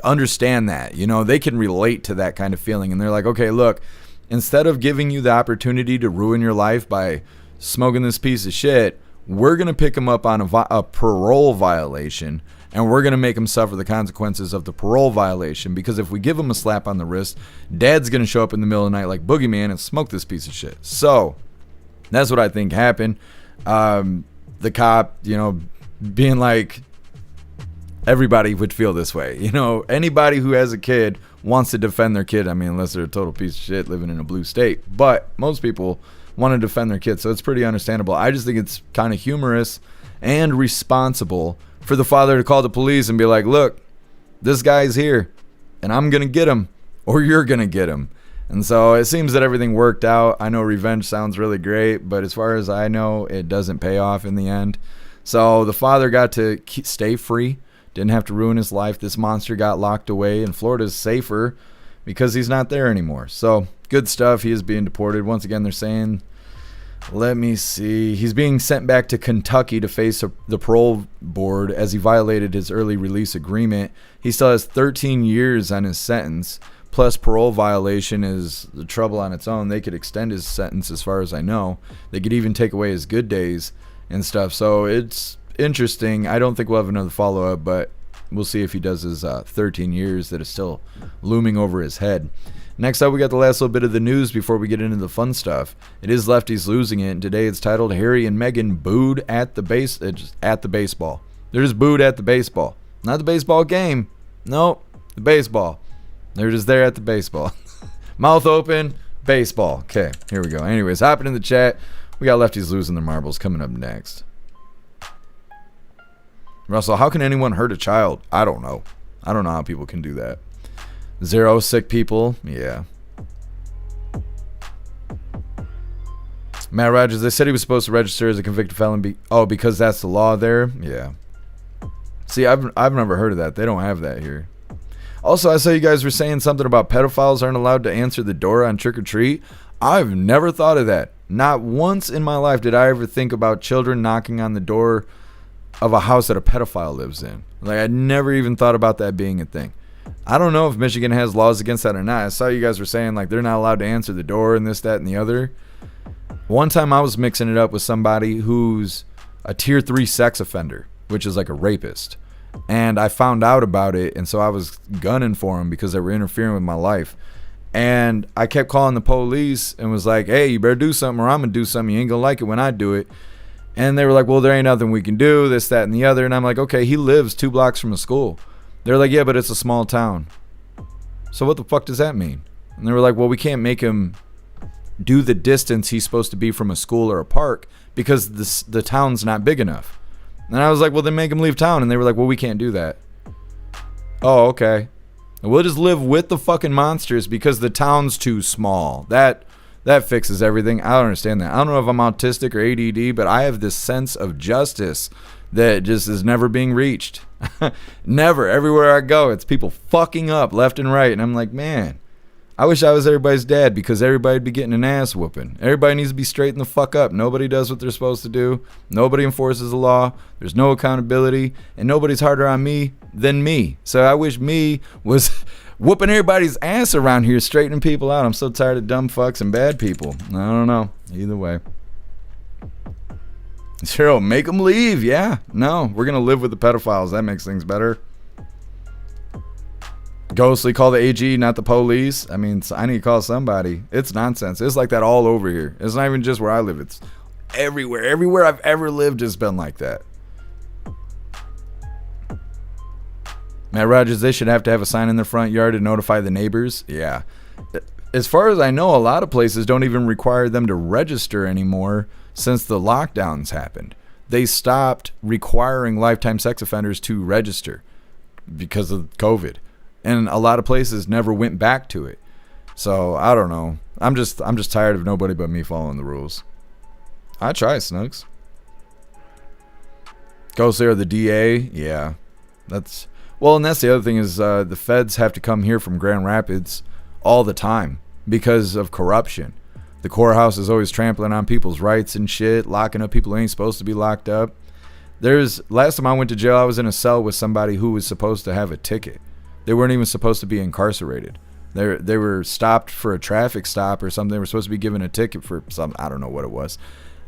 understand that. You know, they can relate to that kind of feeling. And they're like, okay, look, instead of giving you the opportunity to ruin your life by smoking this piece of shit, we're going to pick him up on a parole violation. And we're going to make him suffer the consequences of the parole violation, because if we give him a slap on the wrist, dad's going to show up in the middle of the night like Boogeyman and smoke this piece of shit. So that's what I think happened. The cop, you know, being like, everybody would feel this way. You know, anybody who has a kid wants to defend their kid. I mean, unless they're a total piece of shit living in a blue state. But most people want to defend their kid. So it's pretty understandable. I just think it's kind of humorous and responsible for the father to call the police and be like, look, this guy's here and I'm going to get him, or you're going to get him. And so it seems that everything worked out. I know revenge sounds really great, but as far as I know, it doesn't pay off in the end. So the father got to stay free, didn't have to ruin his life. This monster got locked away, and Florida's safer because he's not there anymore. So good stuff. He is being deported. Once again, they're saying, let me see, he's being sent back to Kentucky to face the parole board as he violated his early release agreement. He still has 13 years on his sentence, plus parole violation is the trouble on its own. They could extend his sentence as far as I know. They could even take away his good days and stuff. So it's interesting. I don't think we'll have another follow-up, but we'll see if he does his 13 years that is still looming over his head. Next up, we got the last little bit of the news before we get into the fun stuff. It is lefties losing it, and today it's titled Harry and Meghan booed at the baseball. They're just booed at the baseball. Not the baseball game. Nope, the baseball. They're just there at the baseball. Mouth open, baseball. Okay, here we go. Anyways, hopping in the chat. We got lefties losing their marbles coming up next. Russell, how can anyone hurt a child? I don't know. I don't know how people can do that. 0 sick people. Yeah. Matt Rogers, they said he was supposed to register as a convicted felon. Because that's the law there? Yeah. See, I've never heard of that. They don't have that here. Also, I saw you guys were saying something about pedophiles aren't allowed to answer the door on trick or treat. I've never thought of that. Not once in my life did I ever think about children knocking on the door of a house that a pedophile lives in. Like, I never even thought about that being a thing. I don't know if Michigan has laws against that or not. I saw you guys were saying like they're not allowed to answer the door and this, that, and the other. One time I was mixing it up with somebody who's a tier 3 sex offender, which is like a rapist. And I found out about it, and so I was gunning for them because they were interfering with my life. And I kept calling the police and was like, hey, you better do something or I'm going to do something. You ain't going to like it when I do it. And they were like, well, there ain't nothing we can do, this, that, and the other. And I'm like, okay, he lives 2 blocks from a school. They're like, yeah, but it's a small town. So what the fuck does that mean? And they were like, well, we can't make him do the distance he's supposed to be from a school or a park because the town's not big enough. And I was like, well, then make him leave town. And they were like, well, we can't do that. Oh, okay. We'll just live with the fucking monsters because the town's too small. That fixes everything. I don't understand that. I don't know if I'm autistic or ADD, but I have this sense of justice that just is never being reached. Never. Everywhere I go, it's people fucking up left and right. And I'm like, man, I wish I was everybody's dad because everybody'd be getting an ass whooping. Everybody needs to be straightened the fuck up. Nobody does what they're supposed to do. Nobody enforces the law. There's no accountability. And nobody's harder on me than me. So I wish me was whooping everybody's ass around here, straightening people out. I'm so tired of dumb fucks and bad people. I don't know. Either way. Cheryl, make them leave. Yeah. No, we're going to live with the pedophiles. That makes things better. Ghostly, call the AG, not the police. I mean, I need to call somebody. It's nonsense. It's like that all over here. It's not even just where I live. It's everywhere. Everywhere I've ever lived has been like that. Matt Rogers, they should have to have a sign in their front yard to notify the neighbors. Yeah. As far as I know, a lot of places don't even require them to register anymore since the lockdowns happened. They stopped requiring lifetime sex offenders to register because of COVID. And a lot of places never went back to it. So I don't know. I'm just tired of nobody but me following the rules. I try, Snooks. Goes there, the DA. Yeah, that's and that's the other thing is the feds have to come here from Grand Rapids all the time because of corruption. The courthouse is always trampling on people's rights and shit, locking up people who ain't supposed to be locked up. Last time I went to jail, I was in a cell with somebody who was supposed to have a ticket. They weren't even supposed to be incarcerated. They were stopped for a traffic stop or something. They were supposed to be given a ticket for some, I don't know what it was.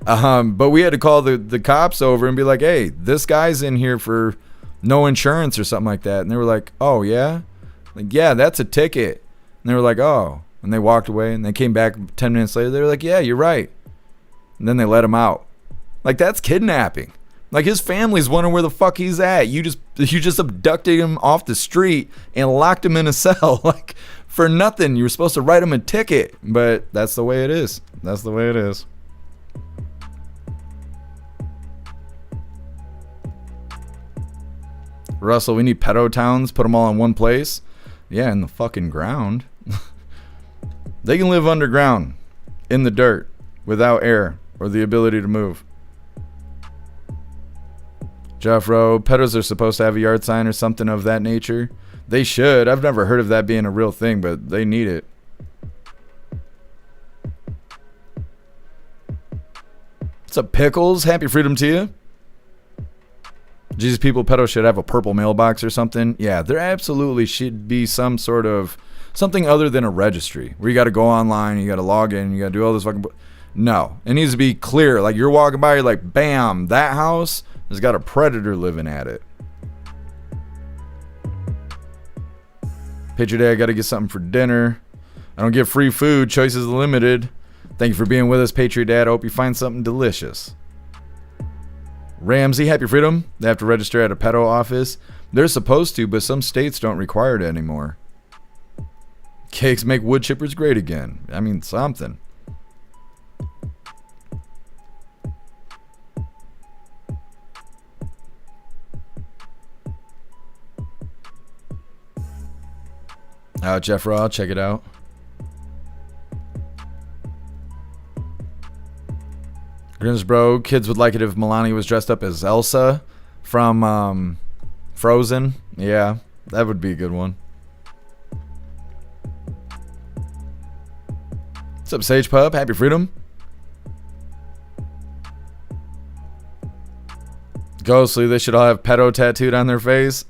But we had to call the cops over and be like, hey, this guy's in here for no insurance or something like that. And they were like, oh, yeah? Like, yeah, that's a ticket. And they were like, oh. And they walked away and they came back 10 minutes later. They were like, yeah, you're right. And then they let him out. Like, that's kidnapping. Like, his family's wondering where the fuck he's at. You just abducted him off the street and locked him in a cell, like, for nothing. You were supposed to write him a ticket, but that's the way it is. That's the way it is. Russell, we need pedo towns. Put them all in one place. Yeah, in the fucking ground. They can live underground, in the dirt, without air or the ability to move. Jeffro, pedos are supposed to have a yard sign or something of that nature. They should. I've never heard of that being a real thing, but they need it. What's up, Pickles? Happy freedom to you. Jesus, people, pedos should have a purple mailbox or something. Yeah, there absolutely should be some sort of something other than a registry where you got to go online, you got to log in, you got to do all this fucking. No, it needs to be clear. Like, you're walking by, you're like, bam, that house has got a predator living at it. Patriot Day, I got to get something for dinner. I don't get free food. Choices limited. Thank you for being with us, Patriot Dad. I hope you find something delicious. Ramsey, happy freedom. They have to register at a pedo office. They're supposed to, but some states don't require it anymore. Cakes make wood chippers great again. I mean, something. Jeff Raw, check it out. Grinsbro, kids would like it if Melania was dressed up as Elsa from Frozen. Yeah, that would be a good one. What's up, Sage Pub? Happy freedom. Ghostly, they should all have pedo tattooed on their face.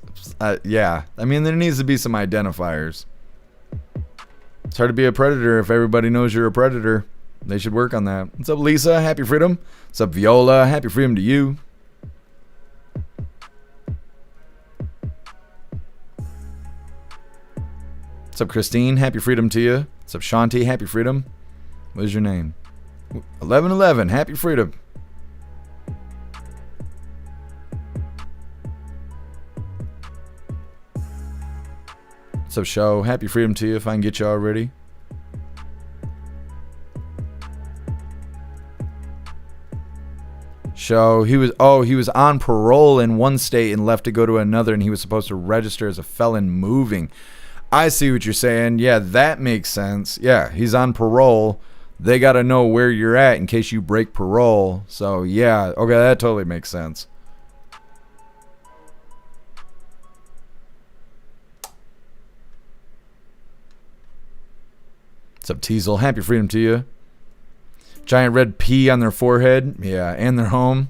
Yeah, I mean, there needs to be some identifiers. It's hard to be a predator if everybody knows you're a predator. They should work on that. What's up, Lisa? Happy freedom. What's up, Viola? Happy freedom to you. What's up, Christine? Happy freedom to you. What's up, Shanti? Happy freedom. What is your name? 1111. Happy freedom. What's up, show? Happy freedom to you if I can get you already. Show, he was on parole in one state and left to go to another, and he was supposed to register as a felon moving. I see what you're saying. Yeah, that makes sense. Yeah, he's on parole. They got to know where you're at in case you break parole. So, yeah, okay, that totally makes sense. What's up, Teasel? Happy freedom to you. Giant red P on their forehead. Yeah, and their home.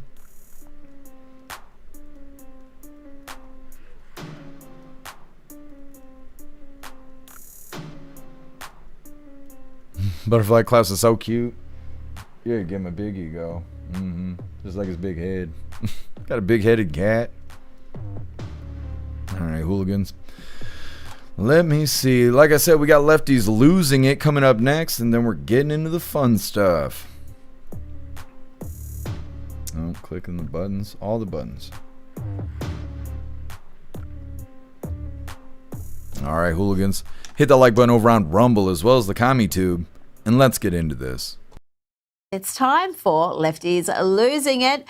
Butterfly Klaus is so cute. Yeah, give him a big ego. Just like his big head. Got a big-headed cat. Alright, hooligans. Let me see. Like I said, we got lefties losing it coming up next, and then we're getting into the fun stuff. Oh, clicking the buttons. All the buttons. Alright, hooligans. Hit that like button over on Rumble as well as the Commie Tube. And let's get into this. It's time for Lefties Losing It.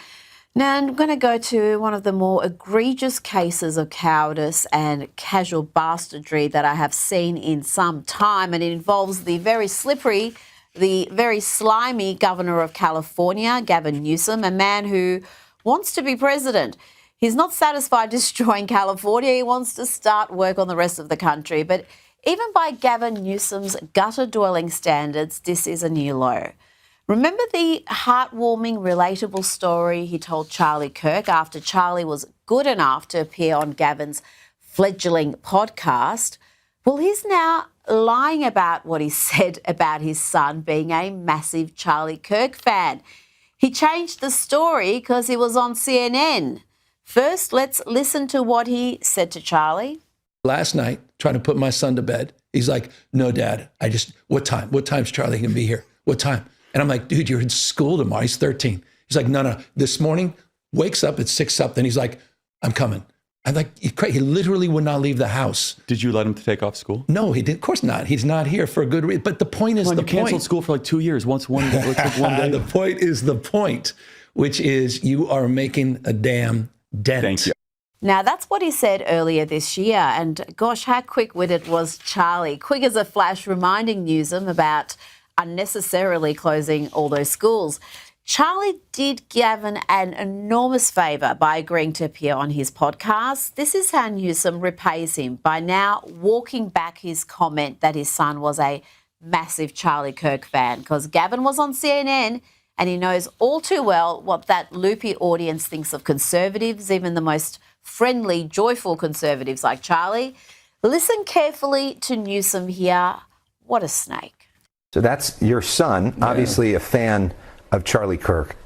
Now, I'm going to go to one of the more egregious cases of cowardice and casual bastardry that I have seen in some time, and it involves the very slippery, the very slimy governor of California, Gavin Newsom, a man who wants to be president. He's not satisfied destroying California. He wants to start work on the rest of the country. But even by Gavin Newsom's gutter-dwelling standards, this is a new low. Remember the heartwarming, relatable story he told Charlie Kirk after Charlie was good enough to appear on Gavin's fledgling podcast? Well, he's now lying about what he said about his son being a massive Charlie Kirk fan. He changed the story because he was on CNN. First, let's listen to what he said to Charlie. Last night, trying to put my son to bed, he's like, "No, Dad, what time? What time's Charlie going to be here? What time?" And I'm like, "Dude, you're in school tomorrow." He's 13. He's like, no, this morning, wakes up at 6 something. He's like, "I'm coming." I'm like, he literally would not leave the house. Did you let him to take off school? No, he did. Of course not. He's not here for a good reason. But the point is you canceled school for like 2 years. One day. The point is the point, which is you are making a damn dent. Thank you. Now, that's what he said earlier this year. And gosh, how quick-witted was Charlie. Quick as a flash, reminding Newsom about unnecessarily closing all those schools. Charlie did Gavin an enormous favour by agreeing to appear on his podcast. This is how Newsom repays him, by now walking back his comment that his son was a massive Charlie Kirk fan, because Gavin was on CNN and he knows all too well what that loopy audience thinks of conservatives, even the most friendly, joyful conservatives like Charlie. Listen carefully to Newsom here. What a snake. So that's your son, obviously a fan of Charlie Kirk.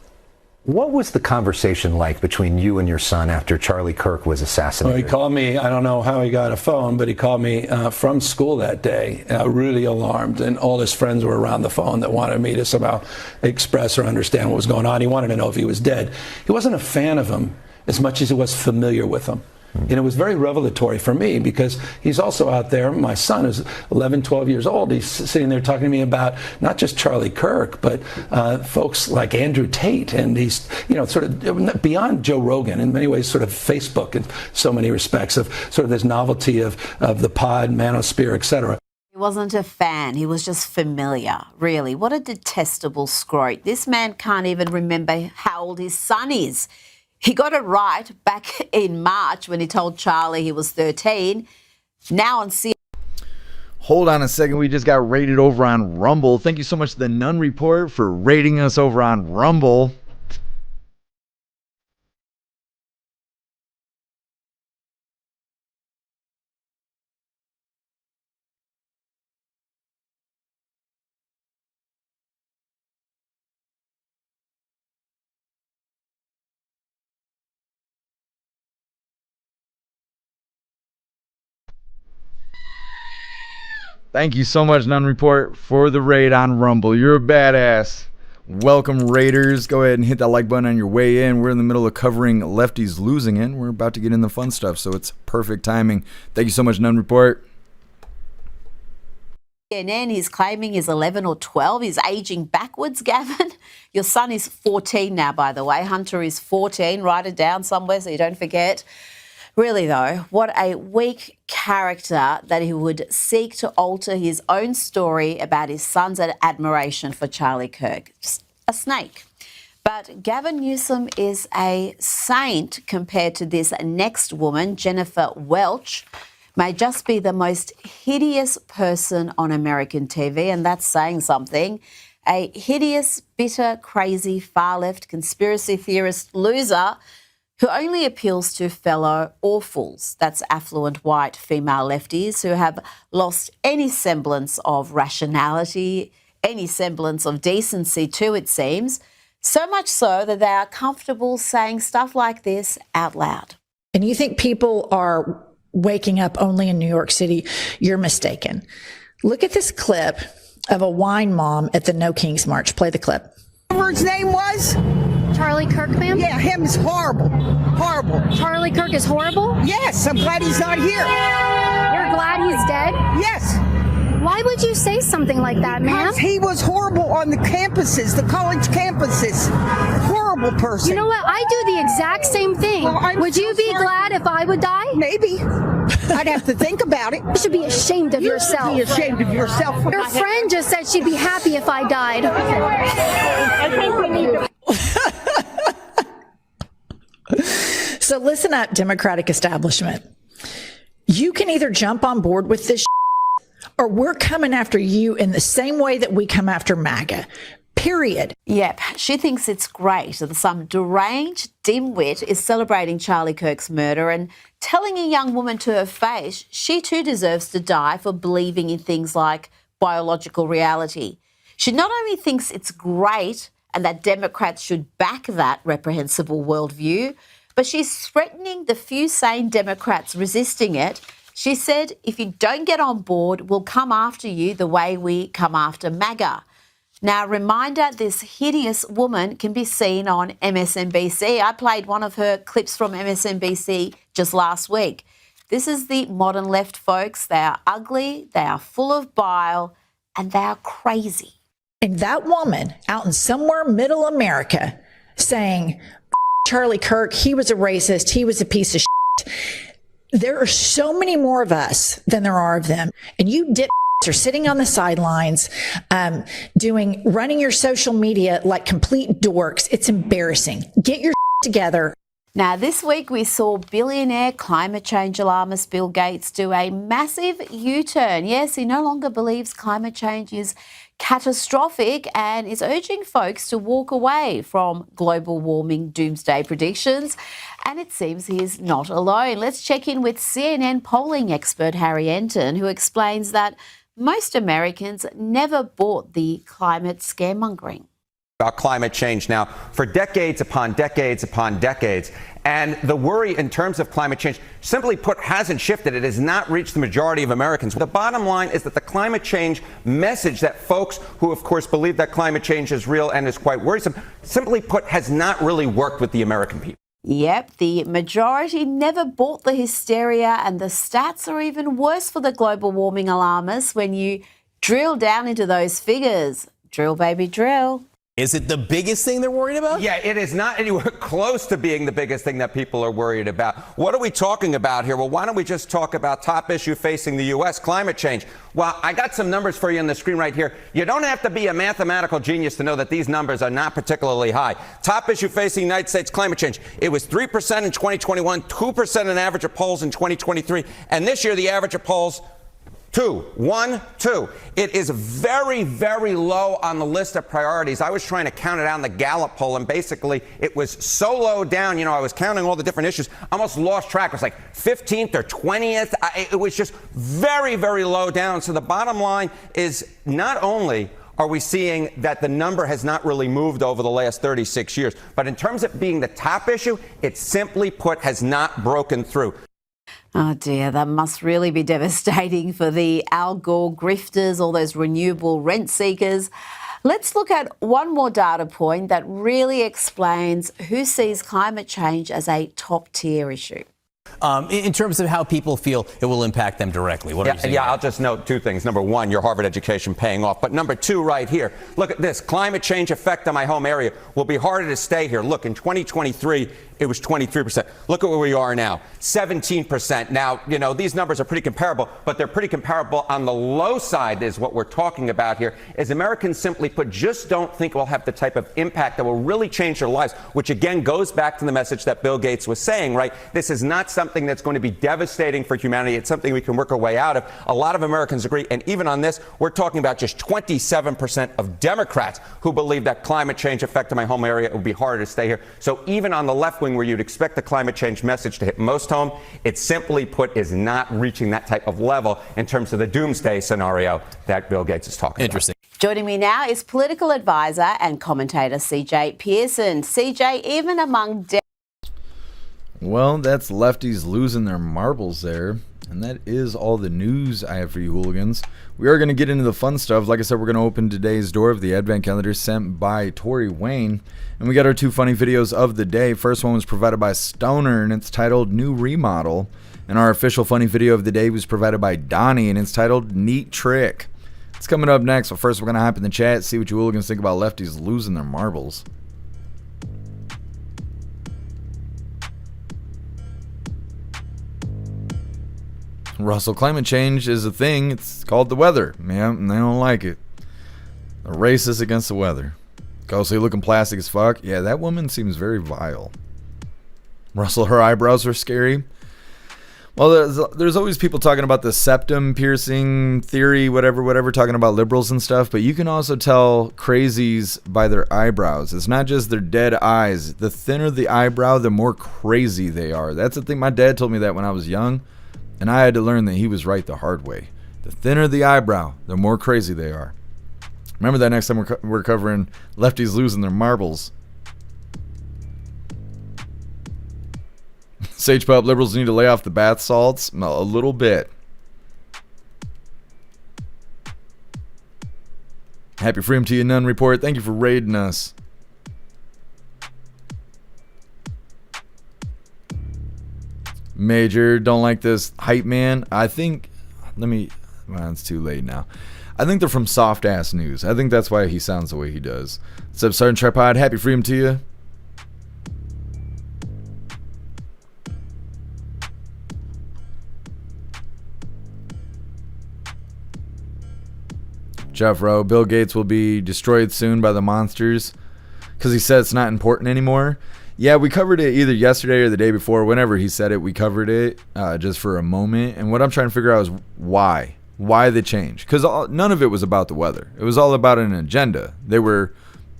What was the conversation like between you and your son after Charlie Kirk was assassinated? Well, he called me, I don't know how he got a phone, but he called me from school that day, really alarmed, and all his friends were around the phone that wanted me to somehow express or understand what was going on. He wanted to know if he was dead. He wasn't a fan of him as much as he was familiar with him. And it was very revelatory for me because he's also out there. My son is 11, 12 years old. He's sitting there talking to me about not just Charlie Kirk, but folks like Andrew Tate. And he's, sort of beyond Joe Rogan, in many ways, sort of Facebook in so many respects of sort of this novelty of the pod, manosphere, etc. He wasn't a fan. He was just familiar, really. What a detestable scrote. This man can't even remember how old his son is. He got it right back in March when he told Charlie he was 13. Now on CNN. Hold on a second. We just got rated over on Rumble. Thank you so much to the Nun Report for rating us over on Rumble. Thank you so much, Nun Report, for the raid on Rumble. You're a badass. Welcome, Raiders. Go ahead and hit that like button on your way in. We're in the middle of covering Lefties Losing It. We're about to get in the fun stuff, so it's perfect timing. Thank you so much, Nun Report. CNN, he's claiming he's 11 or 12. He's aging backwards, Gavin. Your son is 14 now, by the way. Hunter is 14. Write it down somewhere so you don't forget. Really, though, what a weak character that he would seek to alter his own story about his son's admiration for Charlie Kirk. Just a snake. But Gavin Newsom is a saint compared to this next woman, Jennifer Welch. May just be the most hideous person on American TV, and that's saying something. A hideous, bitter, crazy, far-left conspiracy theorist loser who only appeals to fellow awfuls. That's affluent white female lefties who have lost any semblance of rationality, any semblance of decency too, it seems. So much so that they are comfortable saying stuff like this out loud. And you think people are waking up only in New York City? You're mistaken. Look at this clip of a wine mom at the No Kings March. Play the clip. Whatever his name was? Charlie Kirk, ma'am? Yeah, him is horrible. Horrible. Charlie Kirk is horrible? Yes, I'm glad he's not here. You're glad he's dead? Yes. Why would you say something like that, ma'am? Because he was horrible on the campuses, the college campuses. Horrible person. You know what? I do the exact same thing. Well, would you be glad if I would die? Maybe. I'd have to think about it. You should be ashamed of yourself. You should be ashamed of yourself. Your friend just said she'd be happy if I died. I think we need to... So listen up, Democratic establishment. You can either jump on board with this or we're coming after you in the same way that we come after MAGA. Period. Yep, she thinks it's great that some deranged dimwit is celebrating Charlie Kirk's murder and telling a young woman to her face she too deserves to die for believing in things like biological reality. She not only thinks it's great and that Democrats should back that reprehensible worldview, but she's threatening the few sane Democrats resisting it. She said, if you don't get on board, we'll come after you the way we come after MAGA. Now, reminder, this hideous woman can be seen on MSNBC. I played one of her clips from MSNBC just last week. This is the modern left, folks. They are ugly, they are full of bile, and they are crazy. And that woman out in somewhere middle America saying, Charlie Kirk, he was a racist, he was a piece of shit. There are so many more of us than there are of them. And you dip are sitting on the sidelines, running your social media like complete dorks. It's embarrassing. Get your together. Now, this week we saw billionaire climate change alarmist Bill Gates do a massive U-turn. Yes, he no longer believes climate change is catastrophic and is urging folks to walk away from global warming doomsday predictions. And it seems he is not alone. Let's check in with CNN polling expert Harry Enton, who explains that most Americans never bought the climate scaremongering. About climate change now for decades upon decades upon decades. And the worry in terms of climate change, simply put, hasn't shifted. It has not reached the majority of Americans. The bottom line is that the climate change message that folks who, of course, believe that climate change is real and is quite worrisome, simply put, has not really worked with the American people. Yep, the majority never bought the hysteria, and the stats are even worse for the global warming alarmists when you drill down into those figures. Drill, baby, drill. Is it the biggest thing they're worried about? Yeah, it is not anywhere close to being the biggest thing that people are worried about. What are we talking about here? Well, why don't we just talk about top issue facing the U.S., climate change? Well, I got some numbers for you on the screen right here. You don't have to be a mathematical genius to know that these numbers are not particularly high. Top issue facing the United States, climate change. It was 3% in 2021, 2% on average of polls in 2023, and this year the average of polls 2. It is very, very low on the list of priorities. I was trying to count it out in the Gallup poll, and basically it was so low down. You know, I was counting all the different issues, almost lost track. It was like 15th or 20th. It was just very, very low down. So the bottom line is not only are we seeing that the number has not really moved over the last 36 years, but in terms of being the top issue, it simply put has not broken through. Oh dear, that must really be devastating for the Al Gore grifters, all those renewable rent seekers. Let's look at one more data point that really explains who sees climate change as a top tier issue. in terms of how people feel it will impact them directly? What are you saying? Yeah, I'll just note two things. Number one, your Harvard education paying off. But number two, right here, look at this. Climate change effect on my home area will be harder to stay here. Look, in 2023, it was 23%. Look at where we are now, 17%. Now, you know, these numbers are pretty comparable, but they're pretty comparable on the low side is what we're talking about here. Is Americans, simply put, just don't think it will have the type of impact that will really change their lives, which again goes back to the message that Bill Gates was saying, right? This is not something that's going to be devastating for humanity. It's something we can work our way out of. A lot of Americans agree. And even on this, we're talking about just 27% of Democrats who believe that climate change effect in my home area will be harder to stay here. So even on the left wing, where you'd expect the climate change message to hit most home, it simply put is not reaching that type of level in terms of the doomsday scenario that Bill Gates is talking about. Joining me now is political advisor and commentator CJ Pearson. CJ, even among Well, that's lefties losing their marbles there. And that is all the news I have for you, hooligans. We are going to get into the fun stuff. Like I said, we're going to open today's door of the Advent Calendar sent by Tori Wayne. And we got our two funny videos of the day. First one was provided by Stoner, and it's titled New Remodel. And our official funny video of the day was provided by Donnie, and it's titled Neat Trick. It's coming up next. But first, we're going to hop in the chat, see what you hooligans think about lefties losing their marbles. Russell, climate change is a thing. It's called the weather. Yeah, and they don't like it. They're racist against the weather. Ghostly looking plastic as fuck. Yeah, that woman seems very vile. Russell, her eyebrows are scary. Well, there's always people talking about the septum piercing theory, whatever, talking about liberals and stuff. But you can also tell crazies by their eyebrows. It's not just their dead eyes. The thinner the eyebrow, the more crazy they are. That's the thing. My dad told me that when I was young. And I had to learn that he was right the hard way. The thinner the eyebrow, the more crazy they are. Remember that next time we're covering lefties losing their marbles. Sage Pup, liberals need to lay off the bath salts. A little bit. Happy Freedom to you, None Report. Thank you for raiding us. Major, don't like this hype man. I think, well, it's too late now. I think they're from Soft Ass News. I think that's why he sounds the way he does. What's up, Sergeant Tripod? Happy Freedom to you. Jeff Rowe, Bill Gates will be destroyed soon by the monsters because he said it's not important anymore. Yeah, we covered it either yesterday or the day before. Whenever he said it, we covered it just for a moment. And what I'm trying to figure out is why. Why the change? Because none of it was about the weather. It was all about an agenda. They were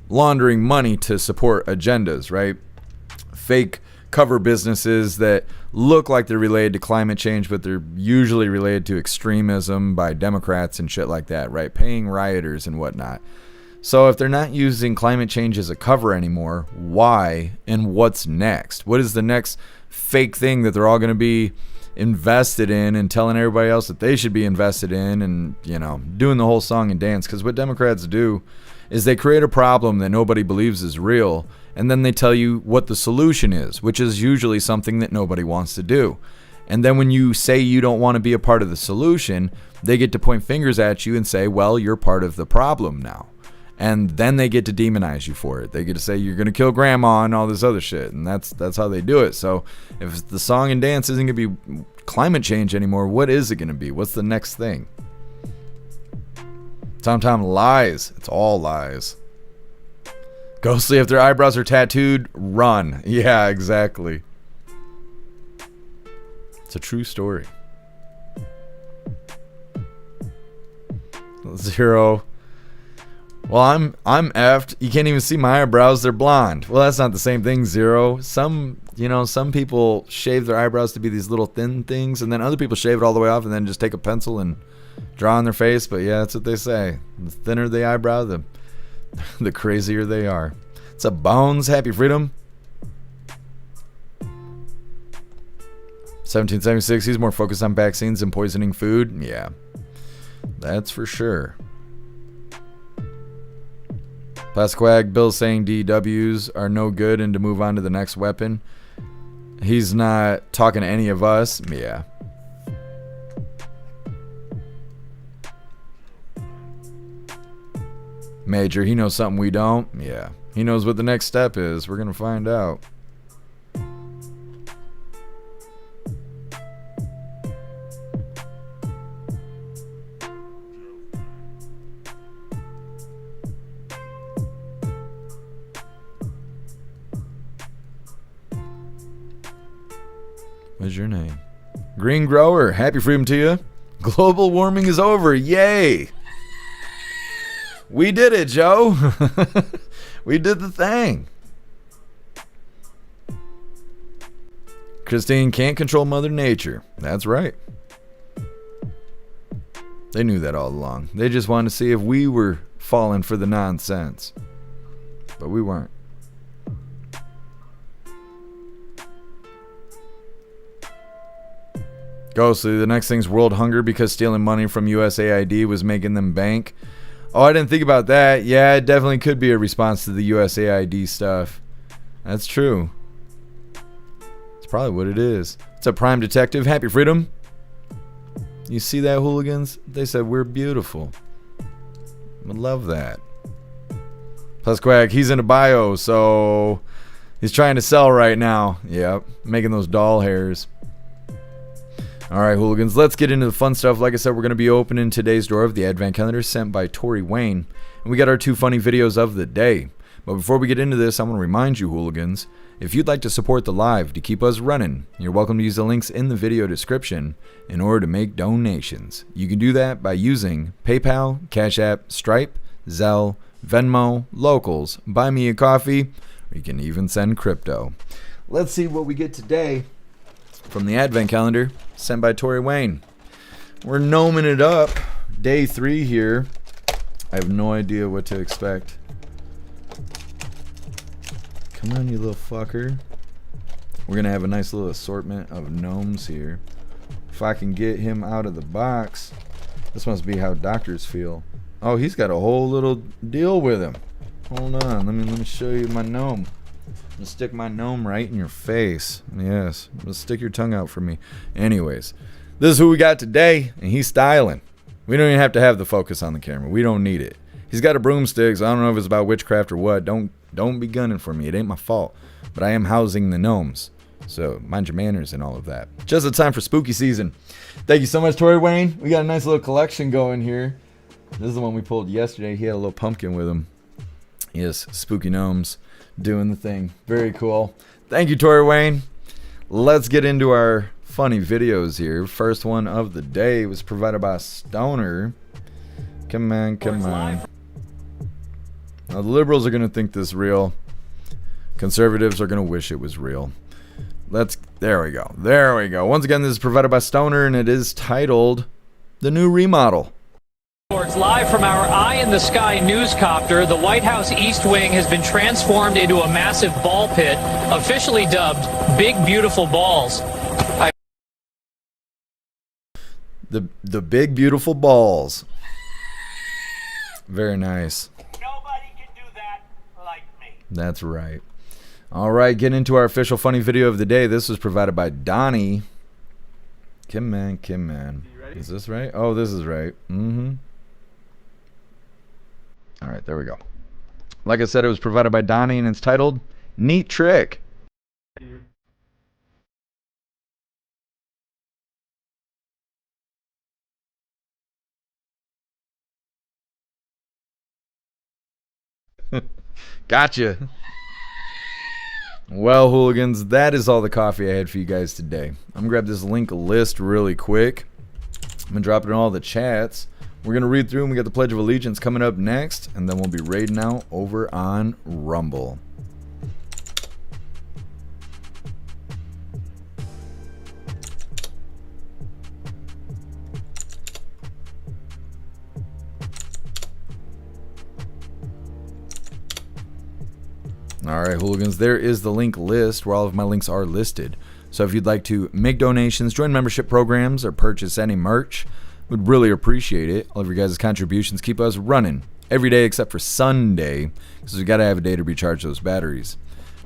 laundering money to support agendas, right? Fake cover businesses that look like they're related to climate change, but they're usually related to extremism by Democrats and shit like that, right? Paying rioters and whatnot. So if they're not using climate change as a cover anymore, why and what's next? What is the next fake thing that they're all going to be invested in and telling everybody else that they should be invested in and, you know, doing the whole song and dance? Because what Democrats do is they create a problem that nobody believes is real, and then they tell you what the solution is, which is usually something that nobody wants to do. And then when you say you don't want to be a part of the solution, they get to point fingers at you and say, well, you're part of the problem now. And then they get to demonize you for it. They get to say you're going to kill grandma and all this other shit. And that's how they do it. So if the song and dance isn't going to be climate change anymore, what is it going to be? What's the next thing? Tom lies. It's all lies. Ghostly, if their eyebrows are tattooed, run. Yeah, exactly. It's a true story. Zero. Well, I'm effed. You can't even see my eyebrows. They're blonde. Well, that's not the same thing, Zero. Some people shave their eyebrows to be these little thin things, and then other people shave it all the way off and then just take a pencil and draw on their face. But yeah, that's what they say. The thinner the eyebrow, the crazier they are. What's up, Bones? Happy Freedom. 1776, he's more focused on vaccines than poisoning food. Yeah, that's for sure. Pasquag, Bill saying DWs are no good and to move on to the next weapon. He's not talking to any of us. Yeah. Major, he knows something we don't. Yeah. He knows what the next step is. We're going to find out. What's your name? Green Grower. Happy freedom to you. Global warming is over. Yay. We did it, Joe. We did the thing. Christine can't control Mother Nature. That's right. They knew that all along. They just wanted to see if we were falling for the nonsense. But we weren't. Ghostly, the next thing's world hunger because stealing money from USAID was making them bank. Oh, I didn't think about that. Yeah, it definitely could be a response to the USAID stuff. That's true. It's probably what it is. It's a prime detective. Happy freedom. You see that, hooligans? They said we're beautiful. I love that. Plus Quack, he's in a bio, so he's trying to sell right now. Yep, making those doll hairs. All right, hooligans, let's get into the fun stuff. Like I said, we're going to be opening today's drawer of the Advent Calendar sent by Tori Wayne. And we got our 2 funny videos of the day. But before we get into this, I want to remind you, hooligans, if you'd like to support the live to keep us running, you're welcome to use the links in the video description in order to make donations. You can do that by using PayPal, Cash App, Stripe, Zelle, Venmo, Locals, Buy Me a Coffee, or you can even send crypto. Let's see what we get today from the Advent Calendar sent by Tori Wayne. We're gnoming it up. Day 3 here. I have no idea what to expect. Come on, you little fucker. We're gonna have a nice little assortment of gnomes here. If I can get him out of the box. This must be how doctors feel. Oh, he's got a whole little deal with him. Hold on, let me show you my gnome. I'm gonna stick my gnome right in your face. Yes, just stick your tongue out for me. Anyways, this is who we got today, and he's styling. We don't even have to have the focus on the camera. We don't need it. He's got a broomstick, so I don't know if it's about witchcraft or what. Don't be gunning for me. It ain't my fault. But I am housing the gnomes. So mind your manners and all of that. Just in time for spooky season. Thank you so much, Tori Wayne. We got a nice little collection going here. This is the one we pulled yesterday. He had a little pumpkin with him. Yes, spooky gnomes doing the thing. Very cool. Thank you, Tori Wayne. Let's get into our funny videos here. First one of the day was provided by Stoner. Come on, come on. Now, the liberals are going to think this real. Conservatives are going to wish it was real. There we go. There we go. Once again, this is provided by Stoner, and it is titled The New Remodel. Live from our Eye in the Sky newscopter, the White House East Wing has been transformed into a massive ball pit, officially dubbed Big Beautiful Balls. The Big Beautiful Balls. Very nice. Nobody can do that like me. That's right. All right, getting into our official funny video of the day. This was provided by Donnie. Kim Man. Is this right? Oh, this is right. All right, there we go. Like I said, it was provided by Donnie, and it's titled Neat Trick. Gotcha. Well, hooligans, that is all the coffee I had for you guys today. I'm gonna grab this link list really quick. I'm gonna drop it in all the chats. We're gonna read through, and we got the Pledge of Allegiance coming up next, and then we'll be raiding out over on Rumble. Alright, hooligans, there is the link list where all of my links are listed. So if you'd like to make donations, join membership programs, or purchase any merch, we'd really appreciate it. All of your guys' contributions keep us running every day except for Sunday, because we got to have a day to recharge those batteries.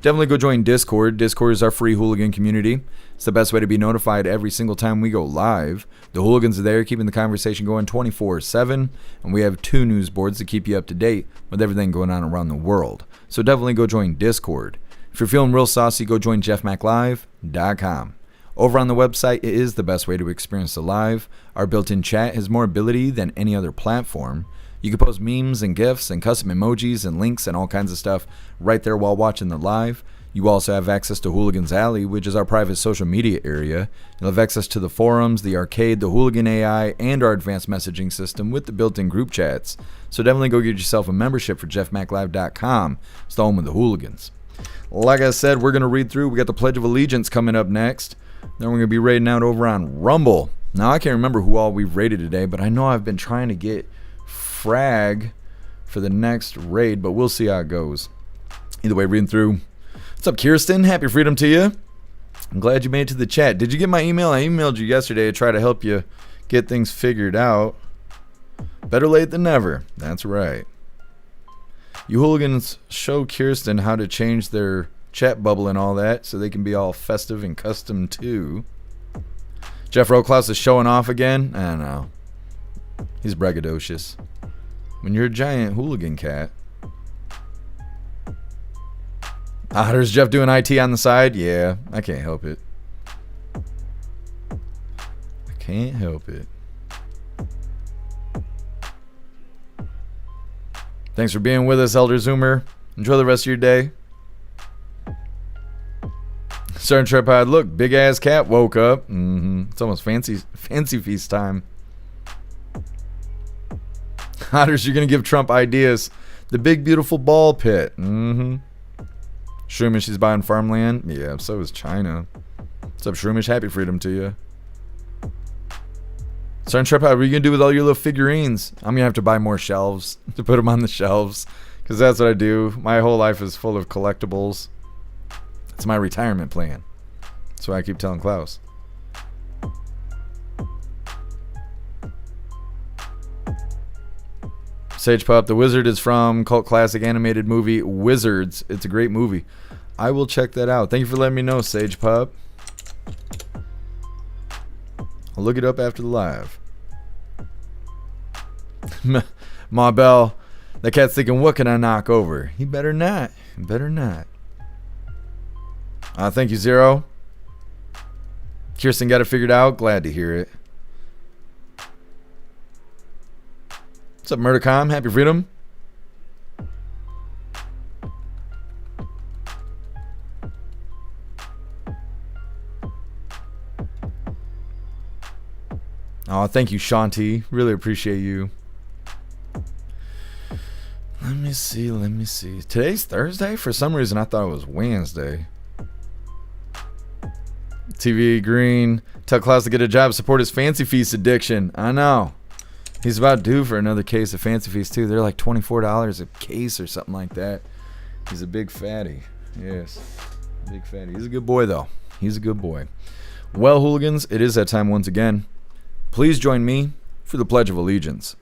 Definitely go join Discord. Discord is our free hooligan community. It's the best way to be notified every single time we go live. The hooligans are there keeping the conversation going 24/7, and we have 2 news boards to keep you up to date with everything going on around the world. So definitely go join Discord. If you're feeling real saucy, go join jeffmaclive.com. Over on the website, it is the best way to experience the live. Our built-in chat has more ability than any other platform. You can post memes and GIFs and custom emojis and links and all kinds of stuff right there while watching the live. You also have access to Hooligans Alley, which is our private social media area. You'll have access to the forums, the arcade, the Hooligan AI, and our advanced messaging system with the built-in group chats. So definitely go get yourself a membership for jeffmaclive.com. It's the home of the hooligans. Like I said, we're going to read through. We got the Pledge of Allegiance coming up next. Then we're going to be raiding out over on Rumble. Now, I can't remember who all we've raided today, but I know I've been trying to get frag for the next raid, but we'll see how it goes. Either way, reading through. What's up, Kirsten? Happy freedom to you. I'm glad you made it to the chat. Did you get my email? I emailed you yesterday to try to help you get things figured out. Better late than never. That's right. You hooligans show Kirsten how to change their chat bubble and all that so they can be all festive and custom too. Jeff Roklaus is showing off again. I don't know. He's braggadocious. When you're a giant hooligan cat. There's Jeff doing IT on the side. Yeah, I can't help it. I can't help it. Thanks for being with us, Elder Zoomer. Enjoy the rest of your day. Starting tripod. Look, big ass cat woke up. It's almost fancy feast time. Otters, you're gonna give Trump ideas. The big beautiful ball pit. Shroomish, she's buying farmland. Yeah, so is China. What's up, Shroomish? Happy freedom to you. Starting tripod. What are you gonna do with all your little figurines? I'm gonna have to buy more shelves to put them on the shelves, because that's what I do. My whole life is full of collectibles. It's my retirement plan. That's why I keep telling Klaus. Sage Pup, The Wizard is from cult classic animated movie Wizards. It's a great movie. I will check that out. Thank you for letting me know, Sage Pup. I'll look it up after the live. Ma Bell, that cat's thinking, what can I knock over? He better not. He better not. Thank you, Zero. Kirsten got it figured out. Glad to hear it. What's up, Murdercom? Happy freedom. Oh, thank you, Shanti. Really appreciate you. Let me see. Today's Thursday? For some reason, I thought it was Wednesday. TV Green. Tell Klaus to get a job. Support his Fancy Feast addiction. I know. He's about due for another case of Fancy Feast, too. They're like $24 a case or something like that. He's a big fatty. Yes. Big fatty. He's a good boy, though. He's a good boy. Well, hooligans, it is that time once again. Please join me for the Pledge of Allegiance.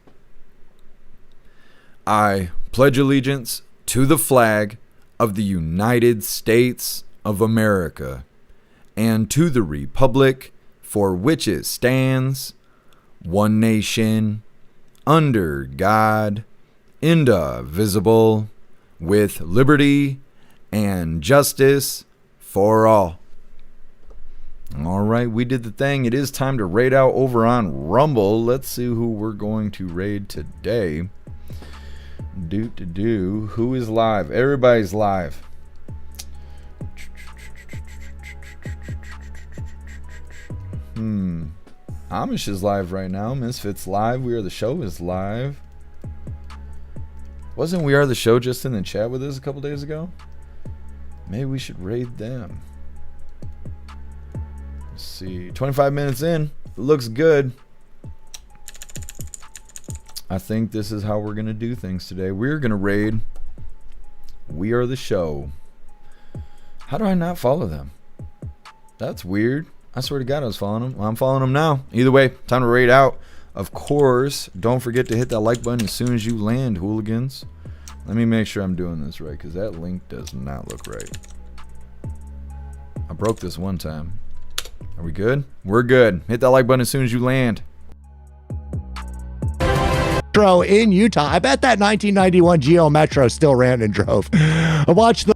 I pledge allegiance to the flag of the United States of America and to the republic for which it stands, one nation, under God, indivisible, with liberty and justice for all. All right, we did the thing. It is time to raid out over on Rumble. Let's see who we're going to raid today. Who is live? Everybody's live. Amish is live right now. Misfits live. We Are the Show is live. Wasn't We Are the Show just in the chat with us a couple days ago? Maybe we should raid them. Let's see. 25 minutes in. It looks good. I think this is how we're going to do things today. We're going to raid We Are the Show. How do I not follow them? That's weird. I swear to God I was following them. Well, I'm following them now. Either way, time to raid out. Of course, don't forget to hit that like button as soon as you land, hooligans. Let me make sure I'm doing this right, because that link does not look right. broke this one time. Are we good? We're good. Hit that like button as soon as you land. Metro in Utah. I bet that 1991 Geo Metro still ran and drove. I watched the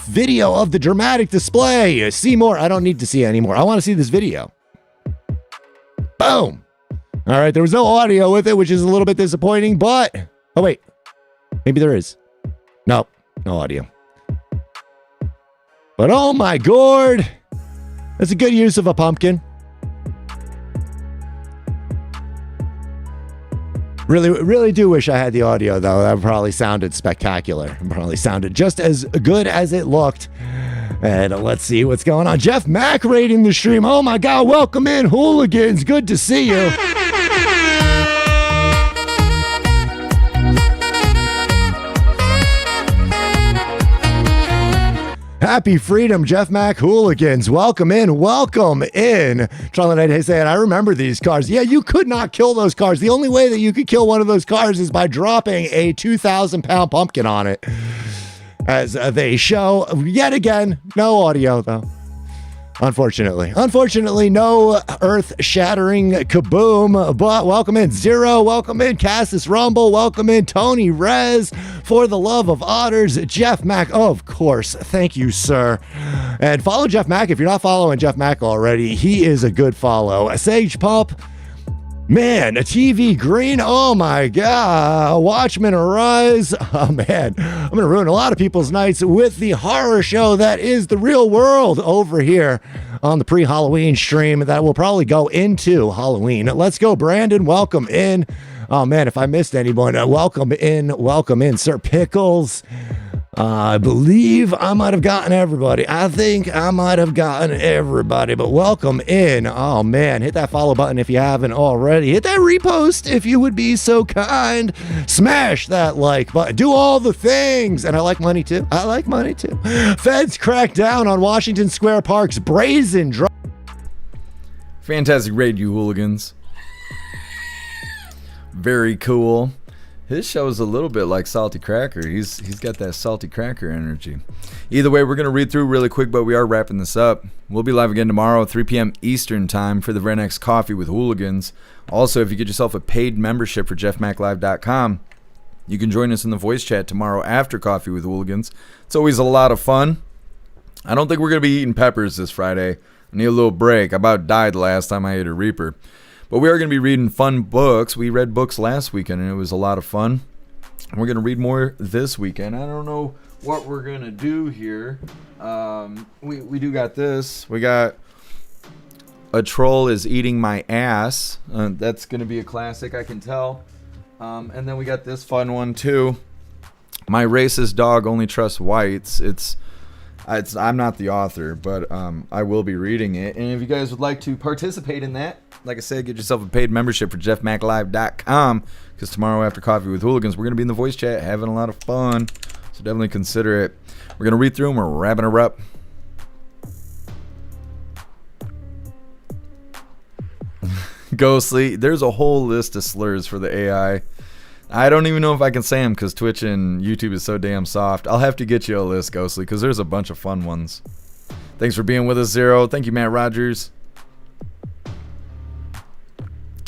video of the dramatic display. See more. I don't need to see anymore. I want to see this video. Boom. All right. There was no audio with it, which is a little bit disappointing, but oh, wait. Maybe there is. No audio. But oh my God. That's a good use of a pumpkin. Really do wish I had the audio, though. That probably sounded spectacular. Probably sounded just as good as it looked. And let's see what's going on. Jeff Mack rating the stream. Oh my God, welcome in, Hooligans. Good to see you. Happy freedom, Jeff Mack Hooligans. Welcome in. Charlie Knight saying, I remember these cars. Yeah, you could not kill those cars. The only way that you could kill one of those cars is by dropping a 2,000-pound pumpkin on it. As they show, yet again, no audio, though. Unfortunately, no earth-shattering kaboom, but welcome in Zero, welcome in Cassis Rumble, welcome in Tony Rez, for the love of otters, Jeff Mack, of course, thank you, sir. And follow Jeff Mack if you're not following Jeff Mack already. He is a good follow. Sage Pump, man, a TV Green, oh my God, Watchmen Arise, oh man, I'm gonna ruin a lot of people's nights with the horror show that is The Real World over here on the pre-Halloween stream that will probably go into Halloween. Let's go, Brandon, welcome in. Oh man, if I missed anyone, welcome in, Sir Pickles. I believe I might have gotten everybody. I think I might have gotten everybody, but welcome in. Oh man, hit that follow button if you haven't already. Hit that repost if you would be so kind. Smash that like button. Do all the things. And I like money too. Feds crack down on Washington Square Park's brazen drug. Fantastic raid, you hooligans. Very cool. His show is a little bit like Salty Cracker. He's got that Salty Cracker energy. Either way, we're going to read through really quick, but we are wrapping this up. We'll be live again tomorrow at 3 p.m. Eastern time for the very next Coffee with Hooligans. Also, if you get yourself a paid membership for jeffmaclive.com, you can join us in the voice chat tomorrow after Coffee with Hooligans. It's always a lot of fun. I don't think we're going to be eating peppers this Friday. I need a little break. I about died the last time I ate a Reaper. But we are going to be reading fun books. We read books last weekend, and it was a lot of fun. And we're going to read more this weekend. I don't know what we're going to do here. We do got this. We got A Troll is Eating My Ass. That's going to be a classic, I can tell. And then we got this fun one, too. My Racist Dog Only Trusts Whites. I'm not the author, but I will be reading it. And if you guys would like to participate in that, like I said, get yourself a paid membership for jeffmaclive.com, because tomorrow after Coffee with Hooligans, we're going to be in the voice chat having a lot of fun. So definitely consider it. We're going to read through them. We're wrapping her up. Ghostly. There's a whole list of slurs for the AI. I don't even know if I can say them because Twitch and YouTube is so damn soft. I'll have to get you a list, Ghostly, because there's a bunch of fun ones. Thanks for being with us, Zero. Thank you, Matt Rogers.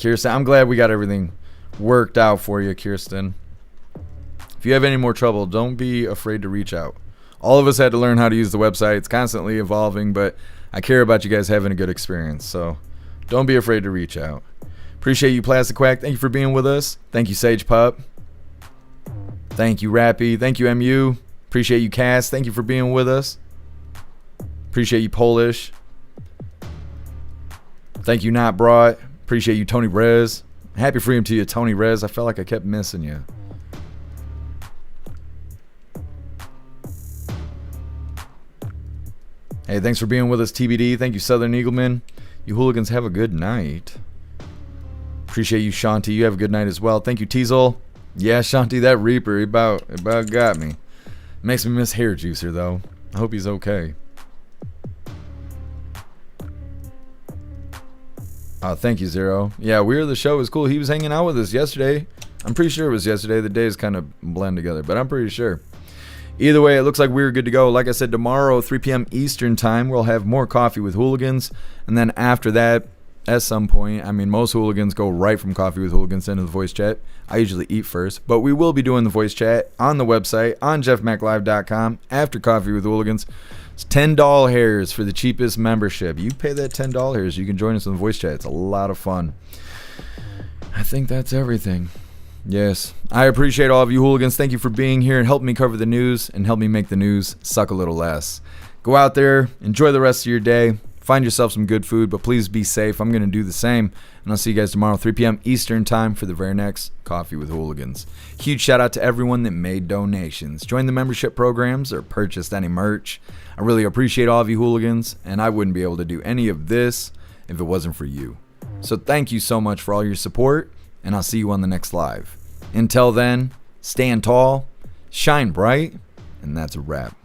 Kirsten, I'm glad we got everything worked out for you, Kirsten. If you have any more trouble, don't be afraid to reach out. All of us had to learn how to use the website. It's constantly evolving, but I care about you guys having a good experience, so don't be afraid to reach out. Appreciate you, Plastic Quack. Thank you for being with us. Thank you, Sage Pup. Thank you, Rappy. Thank you, MU. Appreciate you, Cass. Thank you for being with us. Appreciate you, Polish. Thank you, Not Broad. Appreciate you, Tony Rez. Happy freedom to you, Tony Rez. I felt like I kept missing you. Hey, thanks for being with us, TBD. Thank you, Southern Eagleman. You hooligans have a good night. Appreciate you, Shanti. You have a good night as well. Thank you, Teasel. Yeah, Shanti, that Reaper, he about got me. Makes me miss Hair Juicer, though. I hope he's okay. Oh, thank you, Zero. Yeah, We're the Show was cool. He was hanging out with us yesterday. I'm pretty sure it was yesterday. The days kind of blend together, but I'm pretty sure. Either way, it looks like we're good to go. Like I said, tomorrow, 3 p.m. Eastern time, we'll have more Coffee with Hooligans. And then after that, at some point, I mean, most hooligans go right from Coffee with Hooligans into the voice chat. I usually eat first. But we will be doing the voice chat on the website, on jeffmaclive.com, after Coffee with Hooligans. It's $10 for the cheapest membership. You pay that $10, you can join us in the voice chat. It's a lot of fun. I think that's everything. Yes, I appreciate all of you hooligans. Thank you for being here and helping me cover the news and help me make the news suck a little less. Go out there, enjoy the rest of your day, find yourself some good food, but please be safe. I'm going to do the same, and I'll see you guys tomorrow, 3 p.m. Eastern time for the very next Coffee with Hooligans. Huge shout out to everyone that made donations, joined the membership programs, or purchased any merch. I really appreciate all of you hooligans, and I wouldn't be able to do any of this if it wasn't for you. So thank you so much for all your support, and I'll see you on the next live. Until then, stand tall, shine bright, and that's a wrap.